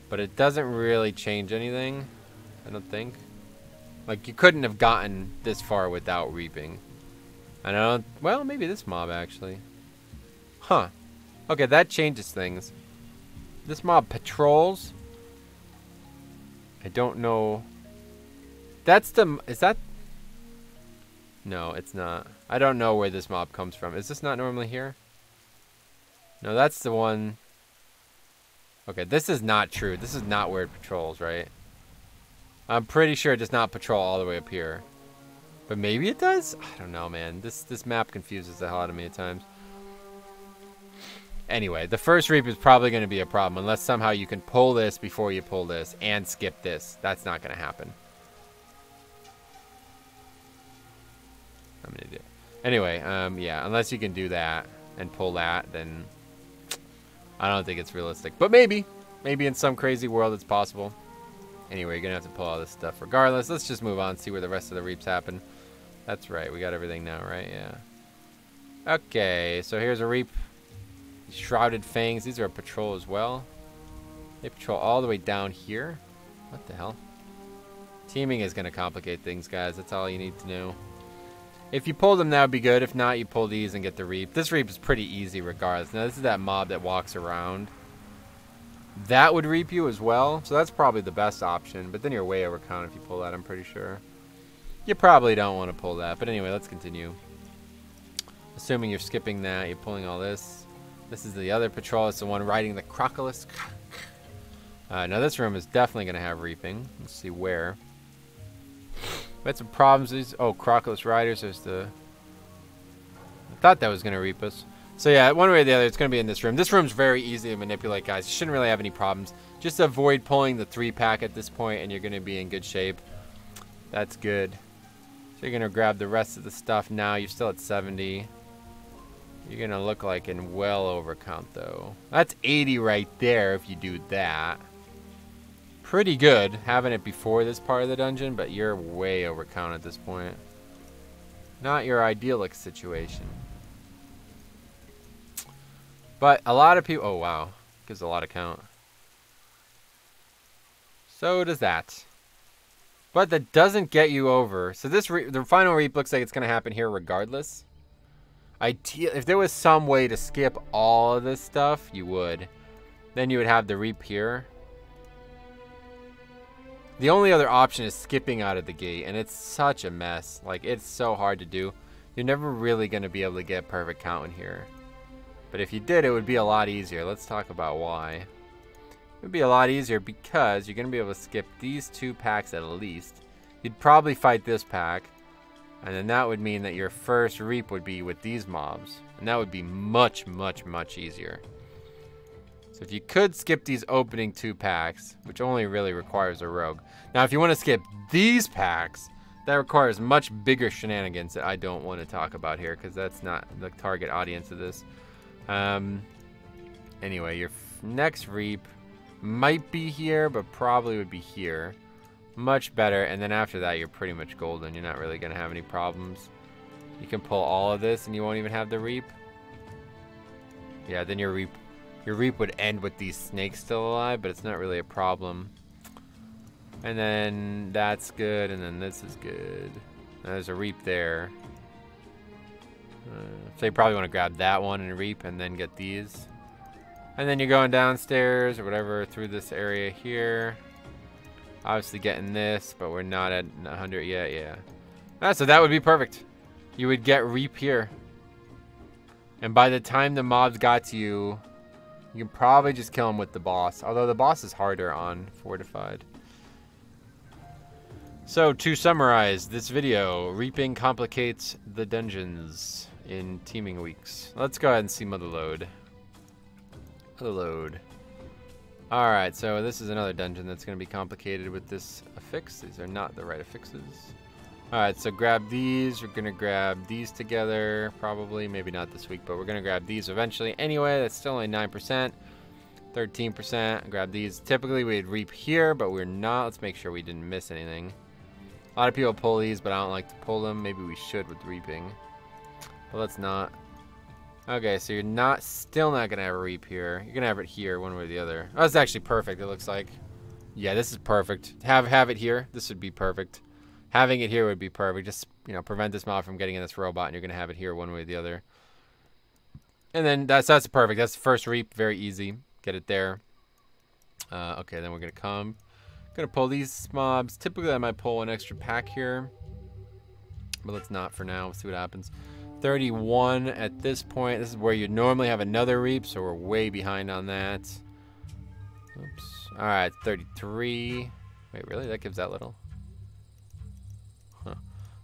But it doesn't really change anything, I don't think. Like, you couldn't have gotten this far without reaping. And I don't... Well, maybe this mob, actually. Huh. Okay, that changes things. This mob patrols. I don't know... That's the... Is that... No, it's not. I don't know where this mob comes from. Is this not normally here? No, that's the one... Okay, this is not true. This is not where it patrols, right? I'm pretty sure it does not patrol all the way up here. But maybe it does? I don't know, man. This map confuses the hell out of me at times. Anyway, the first reap is probably going to be a problem unless somehow you can pull this before you pull this and skip this. That's not going to happen. I'm an idiot. Anyway, yeah, unless you can do that and pull that, then I don't think it's realistic. But maybe. Maybe in some crazy world it's possible. Anyway, you're going to have to pull all this stuff regardless. Let's just move on and see where the rest of the reaps happen. That's right. We got everything now, right? Yeah. Okay, so here's a reap. Shrouded Fangs. These are a patrol as well. They patrol all the way down here. What the hell? Teeming is going to complicate things, guys. That's all you need to know. If you pull them, that would be good. If not, you pull these and get the reap. This reap is pretty easy regardless. Now, this is that mob that walks around. That would reap you as well. So that's probably the best option. But then you're way overcount if you pull that, I'm pretty sure. You probably don't want to pull that. But anyway, let's continue. Assuming you're skipping that, you're pulling all this. This is the other patrol. It's the one riding the Crocolisk. Now this room is definitely going to have reaping. Let's see where. We had some problems. Oh, Crocolisk Riders. There's the... I thought that was going to reap us. So yeah, one way or the other, it's going to be in this room. This room's very easy to manipulate, guys. You shouldn't really have any problems. Just avoid pulling the 3-pack at this point, and you're going to be in good shape. That's good. So you're going to grab the rest of the stuff now. You're still at 70. You're going to look like in well overcount, though. That's 80 right there if you do that. Pretty good having it before this part of the dungeon, but you're way overcount at this point. Not your idyllic situation. But a lot of people... Oh, wow. Gives a lot of count. So does that. But that doesn't get you over. So this the final reap looks like it's going to happen here regardless. If there was some way to skip all of this stuff, you would. Then you would have the reap here. The only other option is skipping out of the gate, and it's such a mess. Like, it's so hard to do. You're never really going to be able to get perfect count in here. But if you did, it would be a lot easier. Let's talk about why. It would be a lot easier because you're going to be able to skip these 2 packs at least. You'd probably fight this pack. And then that would mean that your first reap would be with these mobs. And that would be much, much, much easier. So if you could skip these opening 2 packs, which only really requires a rogue. Now, if you want to skip these packs, that requires much bigger shenanigans that I don't want to talk about here because that's not the target audience of this. Anyway, your next reap might be here, but probably would be here. Much better, and then after that you're pretty much golden. You're not really gonna have any problems. You can pull all of this and you won't even have the reap. Yeah, then your reap would end with these snakes still alive, but it's not really a problem. And then that's good, and then this is good. There's a reap there. So you probably want to grab that one and reap and then get these. And then you're going downstairs or whatever through this area here. Obviously getting this, but we're not at 100 yet, yeah. So that would be perfect. You would get reap here. And by the time the mobs got to you, you can probably just kill them with the boss. Although the boss is harder on fortified. So to summarize this video, reaping complicates the dungeons in teeming weeks. Let's go ahead and see Motherlode. Motherlode. Alright, so this is another dungeon that's going to be complicated with this affix. These are not the right affixes. Alright, so grab these. We're going to grab these together. Probably, maybe not this week, but we're going to grab these eventually. Anyway, that's still only 9%. 13%. Grab these. Typically, we'd reap here, but we're not. Let's make sure we didn't miss anything. A lot of people pull these, but I don't like to pull them. Maybe we should with reaping. But let's not. Okay, so you're still not going to have a reap here. You're going to have it here, one way or the other. Oh, that's actually perfect, it looks like. Yeah, this is perfect. Have it here. This would be perfect. Having it here would be perfect. Just, you know, prevent this mob from getting in this robot, and you're going to have it here one way or the other. And then that's perfect. That's the first reap. Very easy. Get it there. Okay, then we're going to come. Going to pull these mobs. Typically, I might pull an extra pack here. But let's not for now. We'll see what happens. 31 at this point. This is where you normally have another reap, so we're way behind on that. Oops. All right, 33. Wait, really? That gives that little? Huh.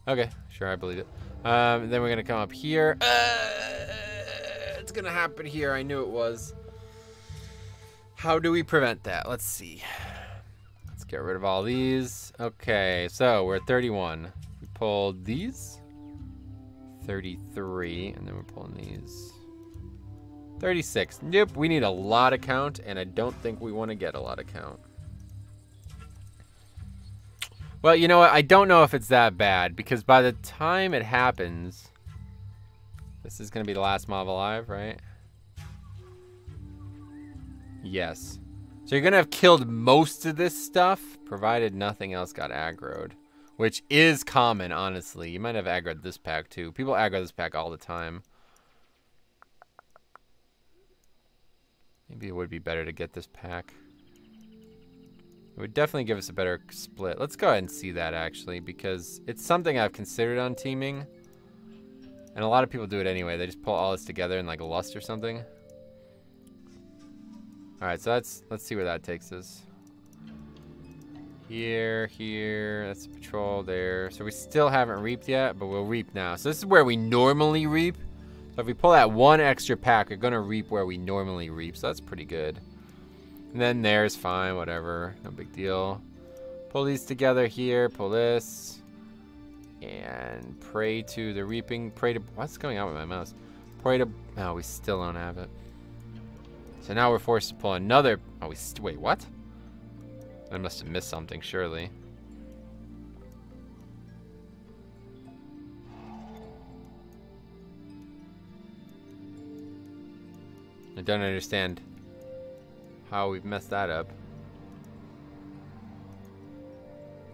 Okay, sure, I believe it. Then we're gonna come up here. It's gonna happen here. I knew it was. How do we prevent that? Let's see. Let's get rid of all these. Okay, so we're at 31. We pulled these. 33, and then we're pulling these. 36. Nope, we need a lot of count, and I don't think we want to get a lot of count. Well, you know what? I don't know if it's that bad, because by the time it happens, this is going to be the last mob alive, right? Yes. So you're going to have killed most of this stuff, provided nothing else got aggroed. Which is common, honestly. You might have aggroed this pack, too. People aggro this pack all the time. Maybe it would be better to get this pack. It would definitely give us a better split. Let's go ahead and see that, actually, because it's something I've considered on teaming. And a lot of people do it anyway. They just pull all this together in, like, a lust or something. Alright, so let's see where that takes us. Here, that's the patrol there. So we still haven't reaped yet, but we'll reap now. So this is where we normally reap. So if we pull that one extra pack, we're going to reap where we normally reap. So that's pretty good. And then there's fine, whatever. No big deal. Pull these together here. Pull this. And pray to the reaping. Pray to... What's going on with my mouse? Pray to... No, we still don't have it. So now we're forced to pull another... Oh, wait, what? I must have missed something, surely. I don't understand how we've messed that up.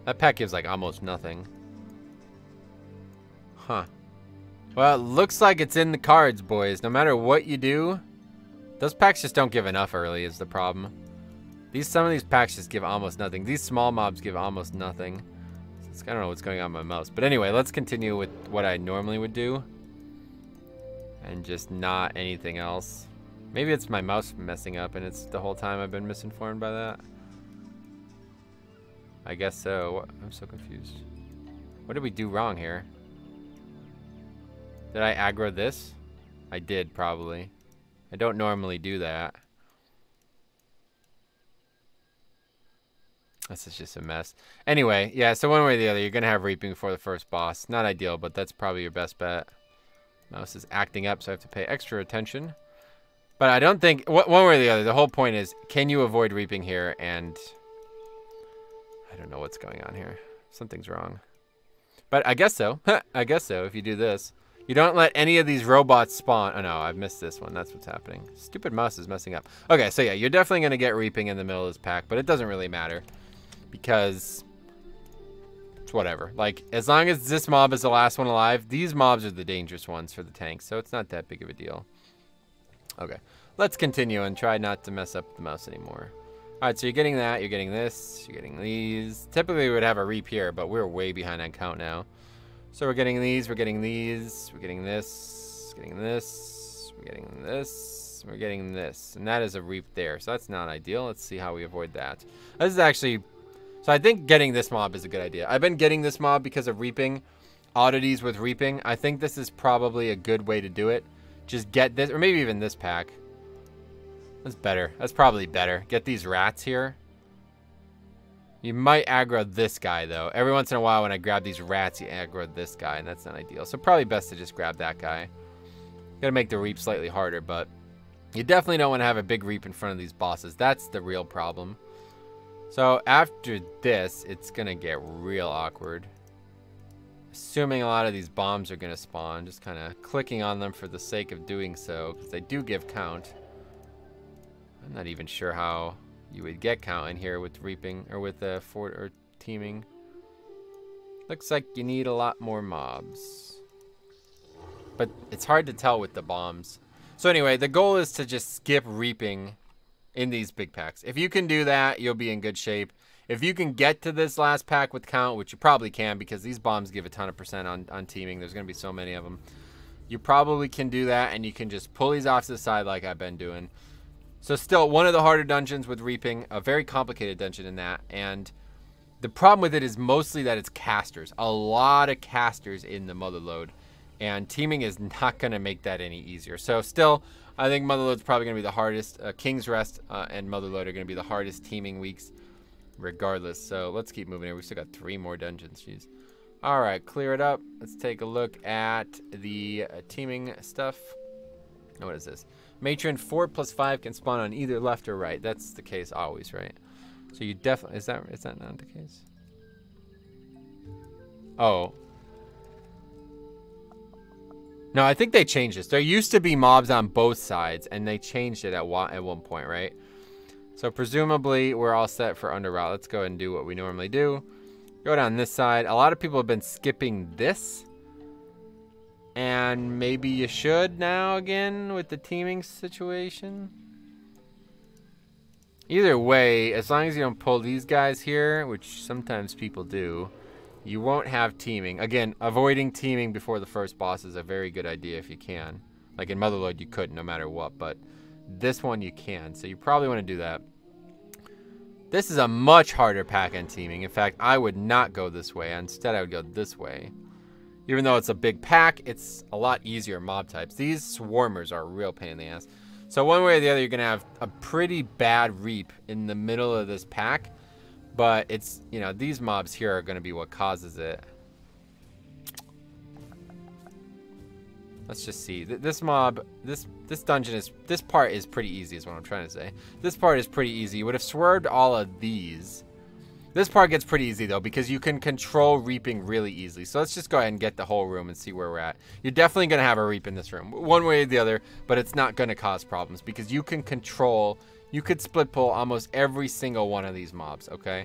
That pack gives like almost nothing. Huh. Well, it looks like it's in the cards, boys. No matter what you do, those packs just don't give enough early is the problem. Some of these packs just give almost nothing. These small mobs give almost nothing. I don't know what's going on with my mouse. But anyway, let's continue with what I normally would do. And just not anything else. Maybe it's my mouse messing up and it's the whole time I've been misinformed by that. I guess so. I'm so confused. What did we do wrong here? Did I aggro this? I did, probably. I don't normally do that. This is just a mess. Anyway, yeah, so one way or the other, you're going to have reaping before the first boss. Not ideal, but that's probably your best bet. Mouse is acting up, so I have to pay extra attention. But I don't think... One way or the other, the whole point is, can you avoid reaping here? And I don't know what's going on here. Something's wrong. But I guess so. I guess so, if you do this. You don't let any of these robots spawn. Oh, no, I've missed this one. That's what's happening. Stupid mouse is messing up. Okay, so yeah, you're definitely going to get reaping in the middle of this pack, but it doesn't really matter. Because it's whatever. Like, as long as this mob is the last one alive, these mobs are the dangerous ones for the tanks, so it's not that big of a deal. Okay, let's continue and try not to mess up the mouse anymore. Alright, so you're getting that, you're getting this, you're getting these. Typically we would have a reap here, but we're way behind on count now. So we're getting these, we're getting these, we're getting this, getting this, we're getting this, we're getting this. And that is a reap there, so that's not ideal. Let's see how we avoid that. This is actually... So I think getting this mob is a good idea. I've been getting this mob because of reaping. Oddities with reaping. I think this is probably a good way to do it. Just get this, or maybe even this pack. That's better. That's probably better. Get these rats here. You might aggro this guy, though. Every once in a while when I grab these rats, you aggro this guy, and that's not ideal. So probably best to just grab that guy. Gotta make the reap slightly harder, but you definitely don't want to have a big reap in front of these bosses. That's the real problem. So after this, it's gonna get real awkward. Assuming a lot of these bombs are gonna spawn. Just kind of clicking on them for the sake of doing so, because they do give count. I'm not even sure how you would get count in here with reaping or with the fort or teaming. Looks like you need a lot more mobs, but it's hard to tell with the bombs. So anyway, the goal is to just skip reaping in these big packs. If you can do that, you'll be in good shape. If you can get to this last pack with count, which you probably can because these bombs give a ton of percent on teaming. There's going to be so many of them. You probably can do that, and you can just pull these off to the side like I've been doing. So still, one of the harder dungeons with reaping, a very complicated dungeon in that. And the problem with it is mostly that it's casters. A lot of casters in the Motherlode. And teaming is not going to make that any easier. So still, I think Motherlode's probably going to be the hardest. King's Rest and Motherlode are going to be the hardest teaming weeks regardless. So let's keep moving here. We still got 3 more dungeons. Jeez. All right, clear it up. Let's take a look at the teaming stuff. Oh, what is this? Matron 4+5 can spawn on either left or right. That's the case always, right? So you definitely, is that not the case? Oh. No, I think they changed this. There used to be mobs on both sides, and they changed it at one point, right? So presumably we're all set for Underrot. Let's go ahead and do what we normally do. Go down this side. A lot of people have been skipping this. And maybe you should now again with the teaming situation. Either way, as long as you don't pull these guys here, which sometimes people do, you won't have teaming. Again, avoiding teaming before the first boss is a very good idea if you can. Like in Motherlode, you could no matter what, but this one you can. So you probably want to do that. This is a much harder pack on teaming. In fact, I would not go this way. Instead, I would go this way. Even though it's a big pack, it's a lot easier mob types. These swarmers are a real pain in the ass. So one way or the other, you're going to have a pretty bad reap in the middle of this pack. But it's, you know, these mobs here are going to be what causes it. Let's just see. This mob, this dungeon is, this part is pretty easy is what I'm trying to say. This part is pretty easy. You would have swerved all of these. This part gets pretty easy, though, because you can control reaping really easily. So let's just go ahead and get the whole room and see where we're at. You're definitely going to have a reap in this room, one way or the other, but it's not going to cause problems because you can control, you could split pull almost every single one of these mobs, okay?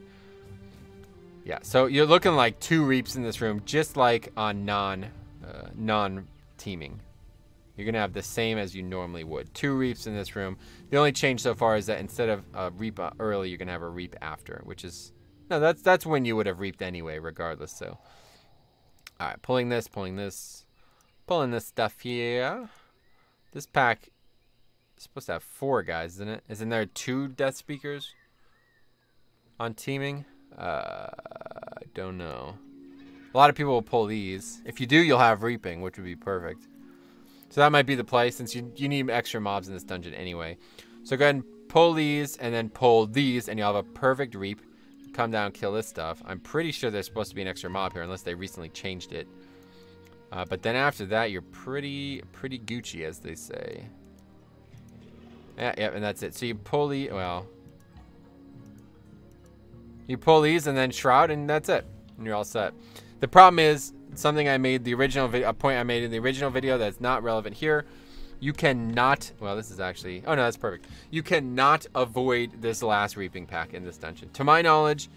Yeah, so you're looking like 2 reaps in this room, just like on non-teaming. You're going to have the same as you normally would. 2 reaps in this room. The only change so far is that instead of a reap early, you're going to have a reap after, which is... No, that's when you would have reaped anyway, regardless. So, all right, pulling this stuff here. This pack is supposed to have 4 guys, isn't it? Isn't there 2 death speakers on teaming? I don't know. A lot of people will pull these. If you do, you'll have reaping, which would be perfect. So that might be the play, since you need extra mobs in this dungeon anyway. So go ahead and pull these, and then pull these, and you'll have a perfect reap. Come down, kill this stuff. I'm pretty sure there's supposed to be an extra mob here, unless they recently changed it. But then after that, you're pretty Gucci, as they say. Yeah, and that's it. So you pull the, well, you pull these and then shroud, and that's it. And you're all set. The problem is something I made the original video, a point I made in the original video that's not relevant here. You cannot, well, this is actually, oh no, that's perfect. You cannot avoid this last reaping pack in this dungeon. To my knowledge,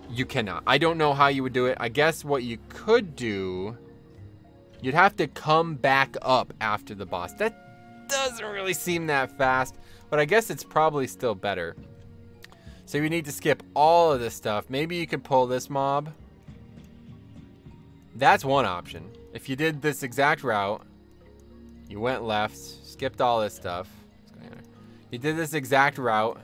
you cannot. I don't know how you would do it. I guess what you could do, you'd have to come back up after the boss. That doesn't really seem that fast, but I guess it's probably still better. So you need to skip all of this stuff. Maybe you could pull this mob. That's one option. If you did this exact route, you went left, skipped all this stuff. You did this exact route,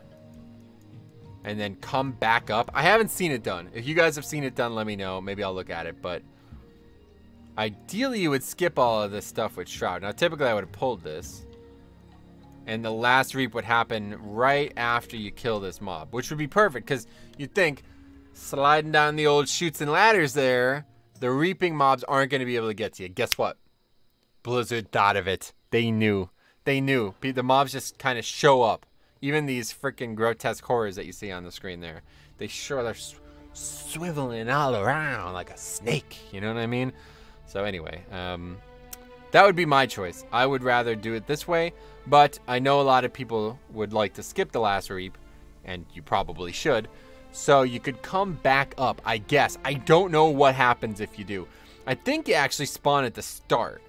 and then come back up. I haven't seen it done. If you guys have seen it done, let me know. Maybe I'll look at it. But ideally, you would skip all of this stuff with Shroud. Now, typically, I would have pulled this. And the last reap would happen right after you kill this mob, which would be perfect because you'd think sliding down the old chutes and ladders there, the reaping mobs aren't going to be able to get to you. Guess what? Blizzard thought of it. They knew. They knew. The mobs just kind of show up. Even these freaking grotesque horrors that you see on the screen there. They're swiveling all around like a snake. You know what I mean? So anyway, that would be my choice. I would rather do it this way, but I know a lot of people would like to skip the last reap, and you probably should. So you could come back up, I guess. I don't know what happens if you do. I think you actually spawn at the start.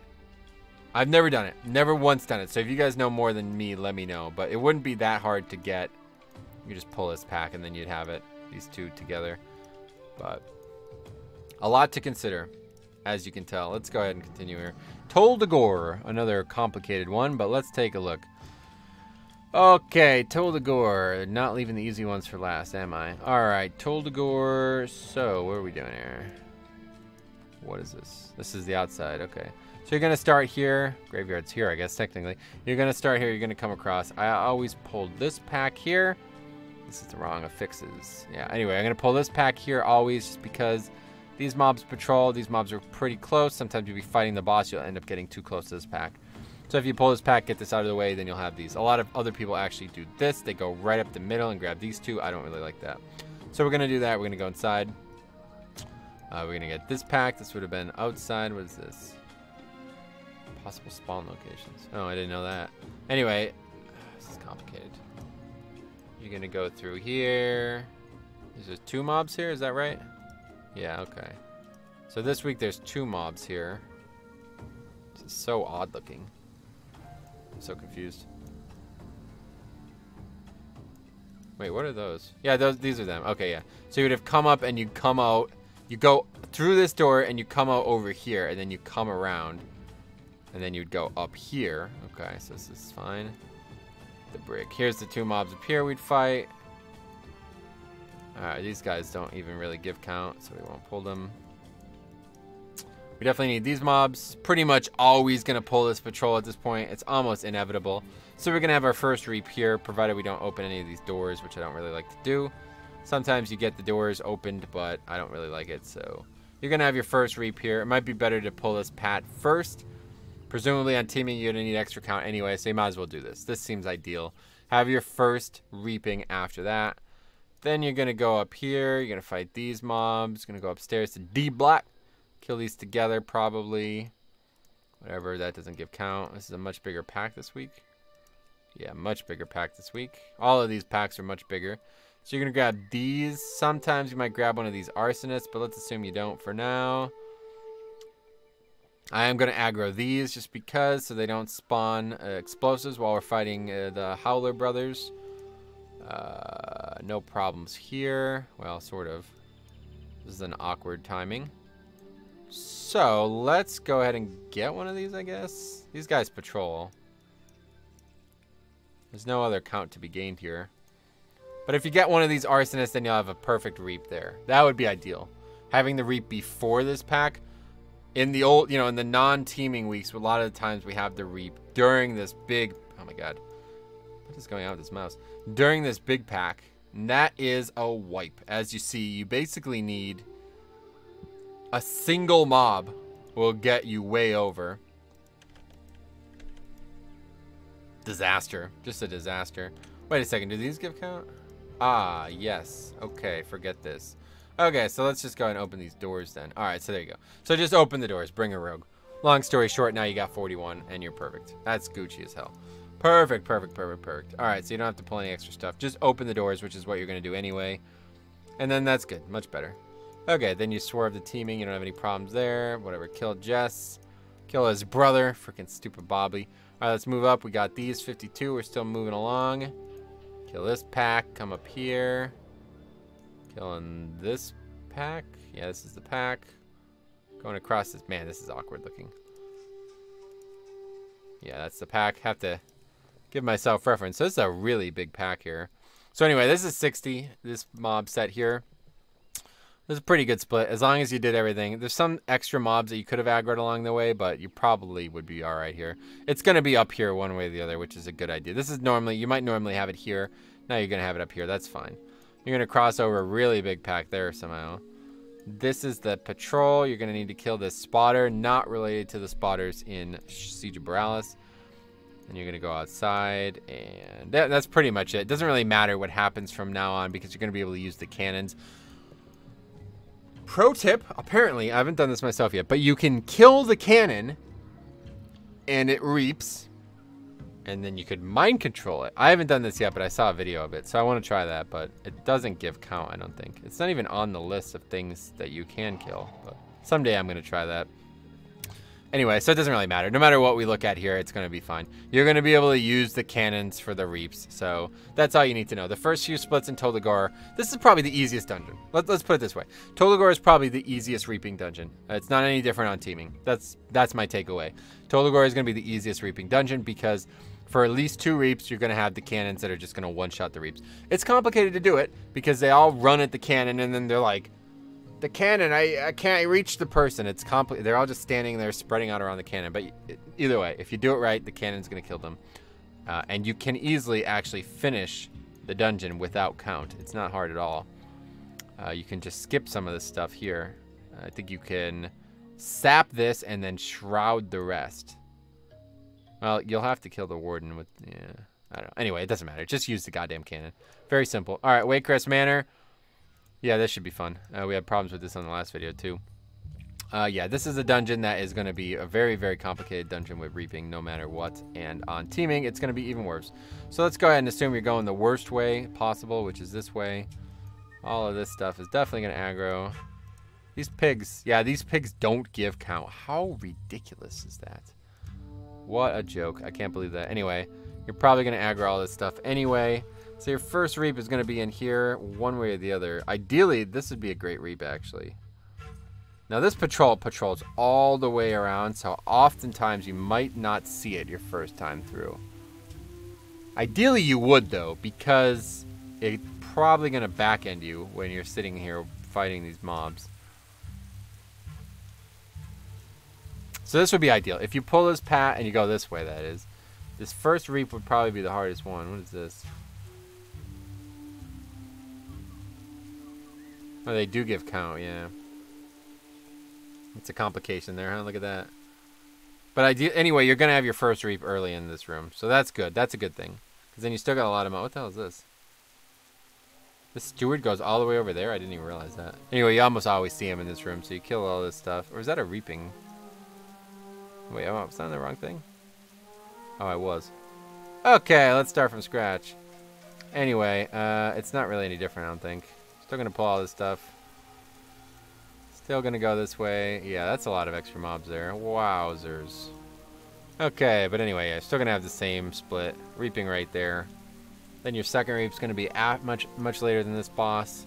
I've never done it. Never once done it. So if you guys know more than me, let me know. But it wouldn't be that hard to get. You just pull this pack and then you'd have it. These two together. But a lot to consider, as you can tell. Let's go ahead and continue here. Atal'Dazar, another complicated one, but let's take a look. Okay, Atal'Dazar. Not leaving the easy ones for last, am I? Alright, Atal'Dazar. So, what are we doing here? What is this? This is the outside, okay. So you're going to start here. Graveyard's here, I guess, technically. You're going to start here. You're going to come across. I always pulled this pack here. This is the wrong affixes. Yeah, anyway, I'm going to pull this pack here always just because these mobs patrol. These mobs are pretty close. Sometimes you'll be fighting the boss. You'll end up getting too close to this pack. So if you pull this pack, get this out of the way, then you'll have these. A lot of other people actually do this. They go right up the middle and grab these two. I don't really like that. So we're going to do that. We're going to go inside. We're going to get this pack. This would have been outside. What is this? Possible spawn locations. Oh, I didn't know that. Anyway, this is complicated. You're going to go through here. There's two mobs here. Is that right? Yeah, okay. So this week there's two mobs here. This is so odd looking. I'm so confused. Wait, what are those? Yeah, these are them. Okay, yeah. So you would have come up and you come out. You go through this door and you come out over here and then you come around. And then you'd go up here. Okay, so this is fine. The brick. Here's the two mobs up here we'd fight. Alright, these guys don't even really give count, so we won't pull them. We definitely need these mobs. Pretty much always going to pull this patrol at this point. It's almost inevitable. So we're going to have our first reap here, provided we don't open any of these doors, which I don't really like to do. Sometimes you get the doors opened, but I don't really like it, so you're going to have your first reap here. It might be better to pull this pat first. Presumably on teaming, you're going to need extra count anyway, so you might as well do this. This seems ideal. Have your first reaping after that. Then you're going to go up here. You're going to fight these mobs. Going to go upstairs to D-block. Kill these together, probably. Whatever, that doesn't give count. This is a much bigger pack this week. Yeah, much bigger pack this week. All of these packs are much bigger. So you're going to grab these. Sometimes you might grab one of these arsonists, but let's assume you don't for now. I am going to aggro these just because, so they don't spawn explosives while we're fighting the Howler brothers. No problems here. Well, sort of. This is an awkward timing. So, let's go ahead and get one of these, I guess. These guys patrol. There's no other count to be gained here. But if you get one of these arsonists, then you'll have a perfect reap there. That would be ideal. Having the reap before this pack. In the old, you know, in the non-teaming weeks, a lot of the times we have the reap during this big, oh my god, what is going on with this mouse? During this big pack, and that is a wipe. As you see, you basically need a single mob will get you way over. Disaster, just a disaster. Wait a second, do these give count? Ah, yes, okay, forget this. Okay, so let's just go ahead and open these doors then. Alright, so there you go. So just open the doors, bring a rogue. Long story short, now you got 41 and you're perfect. That's Gucci as hell. Perfect, perfect, perfect, perfect. Alright, so you don't have to pull any extra stuff. Just open the doors, which is what you're going to do anyway. And then that's good, much better. Okay, then you swerve the teaming, you don't have any problems there. Whatever, kill Jess. Kill his brother, freaking stupid Bobby. Alright, let's move up. We got these 52, we're still moving along. Kill this pack, come up here. Killing this pack. Yeah, this is the pack. Going across this. Man, this is awkward looking. Yeah, that's the pack. Have to give myself reference. So this is a really big pack here. So anyway, this is 60. This mob set here. There's a pretty good split as long as you did everything. There's some extra mobs that you could have aggroed along the way, but you probably would be all right here. It's going to be up here one way or the other, which is a good idea. This is normally, you might normally have it here. Now you're going to have it up here. That's fine. You're going to cross over a really big pack there somehow. This is the patrol. You're going to need to kill this spotter, not related to the spotters in Siege of Boralus. And you're going to go outside, and that's pretty much it. It doesn't really matter what happens from now on because you're going to be able to use the cannons. Pro tip, apparently, I haven't done this myself yet, but you can kill the cannon and it reaps, and then you could mind control it. I haven't done this yet, but I saw a video of it, so I want to try that, but it doesn't give count, I don't think. It's not even on the list of things that you can kill, but someday I'm going to try that. Anyway, so it doesn't really matter. No matter what we look at here, it's going to be fine. You're going to be able to use the cannons for the reaps, so that's all you need to know. The first few splits in Atal'Dazar, this is probably the easiest dungeon. Let's put it this way. Atal'Dazar is probably the easiest reaping dungeon. It's not any different on teaming. That's my takeaway. Atal'Dazar is going to be the easiest reaping dungeon because for at least 2 reaps, you're going to have the cannons that are just going to one-shot the reaps. It's complicated to do it because they all run at the cannon and then they're like, the cannon, I can't reach the person. It's complicated. They're all just standing there spreading out around the cannon. But either way, if you do it right, the cannon's going to kill them. And you can easily actually finish the dungeon without count. It's not hard at all. You can just skip some of this stuff here. I think you can sap this and then shroud the rest. Well, you'll have to kill the warden with, yeah, I don't know. Anyway, it doesn't matter. Just use the goddamn cannon. Very simple. All right, Waycrest Manor. Yeah, this should be fun. We had problems with this on the last video, too. Yeah, this is a dungeon that is going to be a very, very complicated dungeon with reaping no matter what. And on teaming, it's going to be even worse. So let's go ahead and assume you're going the worst way possible, which is this way. All of this stuff is definitely going to aggro. These pigs, yeah, these pigs don't give count. How ridiculous is that? What a joke. I can't believe that. Anyway, you're probably going to aggro all this stuff anyway. So your first reap is going to be in here one way or the other. Ideally, this would be a great reap, actually. Now, this patrols all the way around, so oftentimes you might not see it your first time through. Ideally, you would, though, because it's probably going to back end you when you're sitting here fighting these mobs. So this would be ideal. If you pull this pat and you go this way, that is. This first reap would probably be the hardest one. What is this? Oh, they do give count, yeah. It's a complication there, huh? Look at that. But anyway, you're going to have your first reap early in this room. So that's good. That's a good thing. Because then you still got a lot of... What the hell is this? This steward goes all the way over there? I didn't even realize that. Anyway, you almost always see him in this room. So you kill all this stuff. Or is that a reaping? Wait, was that the wrong thing? Oh, I was. Okay, let's start from scratch. Anyway, it's not really any different, I don't think. Still going to pull all this stuff. Still going to go this way. Yeah, that's a lot of extra mobs there. Wowzers. Okay, but anyway, yeah, still going to have the same split. Reaping right there. Then your second reap's going to be much later than this boss.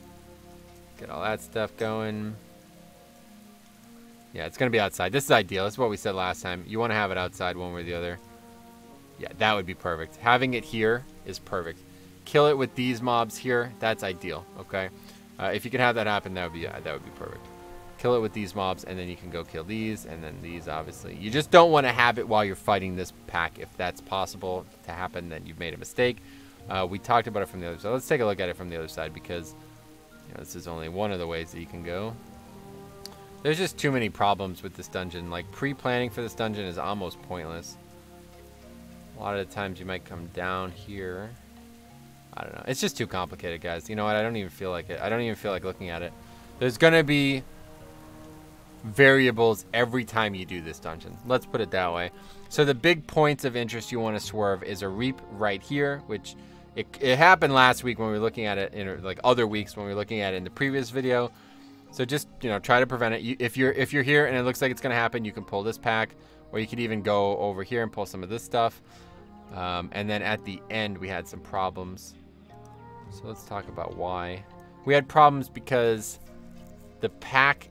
Get all that stuff going. Yeah, it's going to be outside. This is ideal. This is what we said last time. You want to have it outside one way or the other. Yeah, that would be perfect. Having it here is perfect. Kill it with these mobs here. That's ideal, okay? If you can have that happen, that would be perfect. Kill it with these mobs, and then you can go kill these, and then these, obviously. You just don't want to have it while you're fighting this pack. If that's possible to happen, then you've made a mistake. We talked about it from the other side. Let's take a look at it from the other side, because this is only one of the ways that you can go. There's just too many problems with this dungeon. Like, pre-planning for this dungeon is almost pointless. A lot of the times you might come down here. I don't know. It's just too complicated, guys. You know what? I don't even feel like it. I don't even feel like looking at it. There's going to be variables every time you do this dungeon. Let's put it that way. So the big points of interest you want to swerve is a reap right here, which it happened last week when we were looking at it, in like other weeks when we were looking at it in the previous video. So just, try to prevent it. If you're here and it looks like it's going to happen, you can pull this pack, or you could even go over here and pull some of this stuff. And then at the end, we had some problems. So let's talk about why. We had problems because the pack...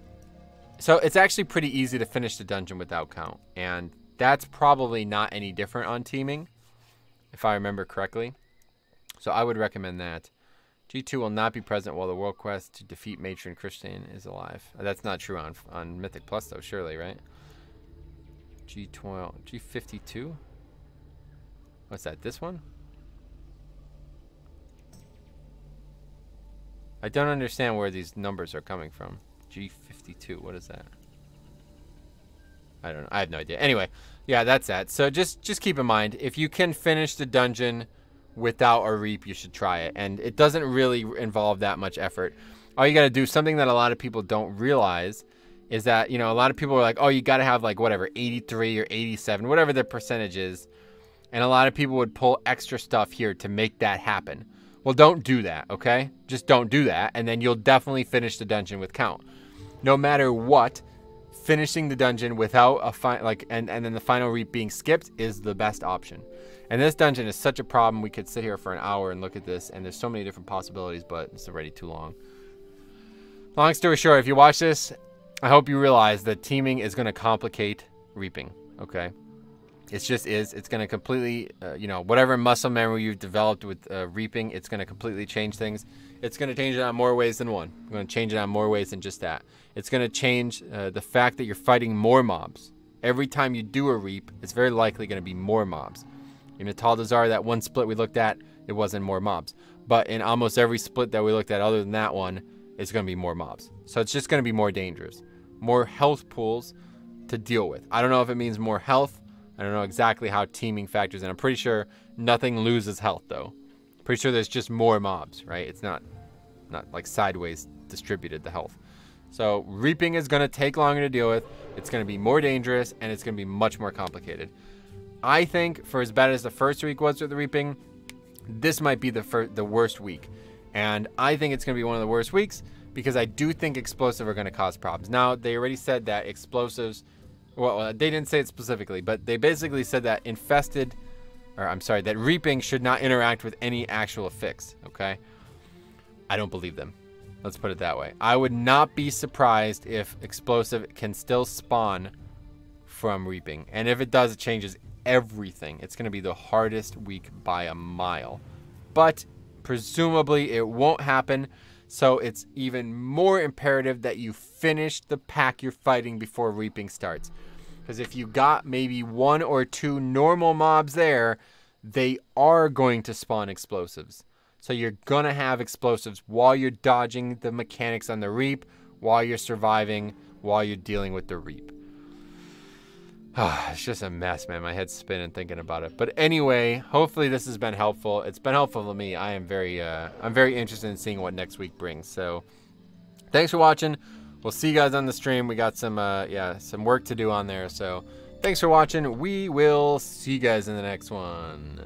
So it's actually pretty easy to finish the dungeon without count. And that's probably not any different on teaming, if I remember correctly. So I would recommend that. G2 will not be present while the world quest to defeat Matron Christian is alive. That's not true on Mythic Plus though, surely, right? G12, G52? What's that, this one? I don't understand where these numbers are coming from. G52, what is that? I don't know, I have no idea. Anyway, yeah, that's that. So just keep in mind, if you can finish the dungeon without a reap, you should try it. And it doesn't really involve that much effort. All you got to do, something that a lot of people don't realize, is that, you know, a lot of people are like, oh, you got to have like whatever, 83 or 87, whatever the percentage is. And a lot of people would pull extra stuff here to make that happen. Well, don't do that, okay? Just don't do that. And then you'll definitely finish the dungeon with count. No matter what, finishing the dungeon without a and then the final reap being skipped is the best option. And this dungeon is such a problem. We could sit here for an hour and look at this, and there's so many different possibilities, but it's already too long. Long story short, if you watch this, I hope you realize that teaming is going to complicate reaping, okay? It just is. It's going to completely, you know, whatever muscle memory you've developed with reaping, it's going to completely change things. It's going to change it on more ways than one. I'm going to change it on more ways than just that. It's going to change the fact that you're fighting more mobs. Every time you do a reap, it's very likely going to be more mobs. In Atal'Dazar, that one split we looked at, it wasn't more mobs. But in almost every split that we looked at other than that one, it's going to be more mobs. So it's just going to be more dangerous. More health pools to deal with. I don't know if it means more health. I don't know exactly how teaming factors in. I'm pretty sure nothing loses health, though. Pretty sure there's just more mobs, right? It's not like sideways distributed, the health. So reaping is going to take longer to deal with. It's going to be more dangerous, and it's going to be much more complicated. I think for as bad as the first week was with the reaping, this might be the worst week. And I think it's going to be one of the worst weeks because I do think explosives are going to cause problems. Now, they already said that explosives, well, they didn't say it specifically, but they basically said that that reaping should not interact with any actual affix, okay? I don't believe them. Let's put it that way. I would not be surprised if explosive can still spawn from reaping. And if it does, it changes everything. It's going to be the hardest week by a mile. But presumably it won't happen. So it's even more imperative that you finish the pack you're fighting before reaping starts. Because if you got maybe 1 or 2 normal mobs there, they are going to spawn explosives. So you're going to have explosives while you're dodging the mechanics on the reap, while you're surviving, while you're dealing with the reap. It's just a mess, man. My head's spinning thinking about it. But anyway, hopefully this has been helpful. It's been helpful to me. I'm very interested in seeing what next week brings. So thanks for watching. We'll see you guys on the stream. We got some work to do on there. So thanks for watching. We will see you guys in the next one.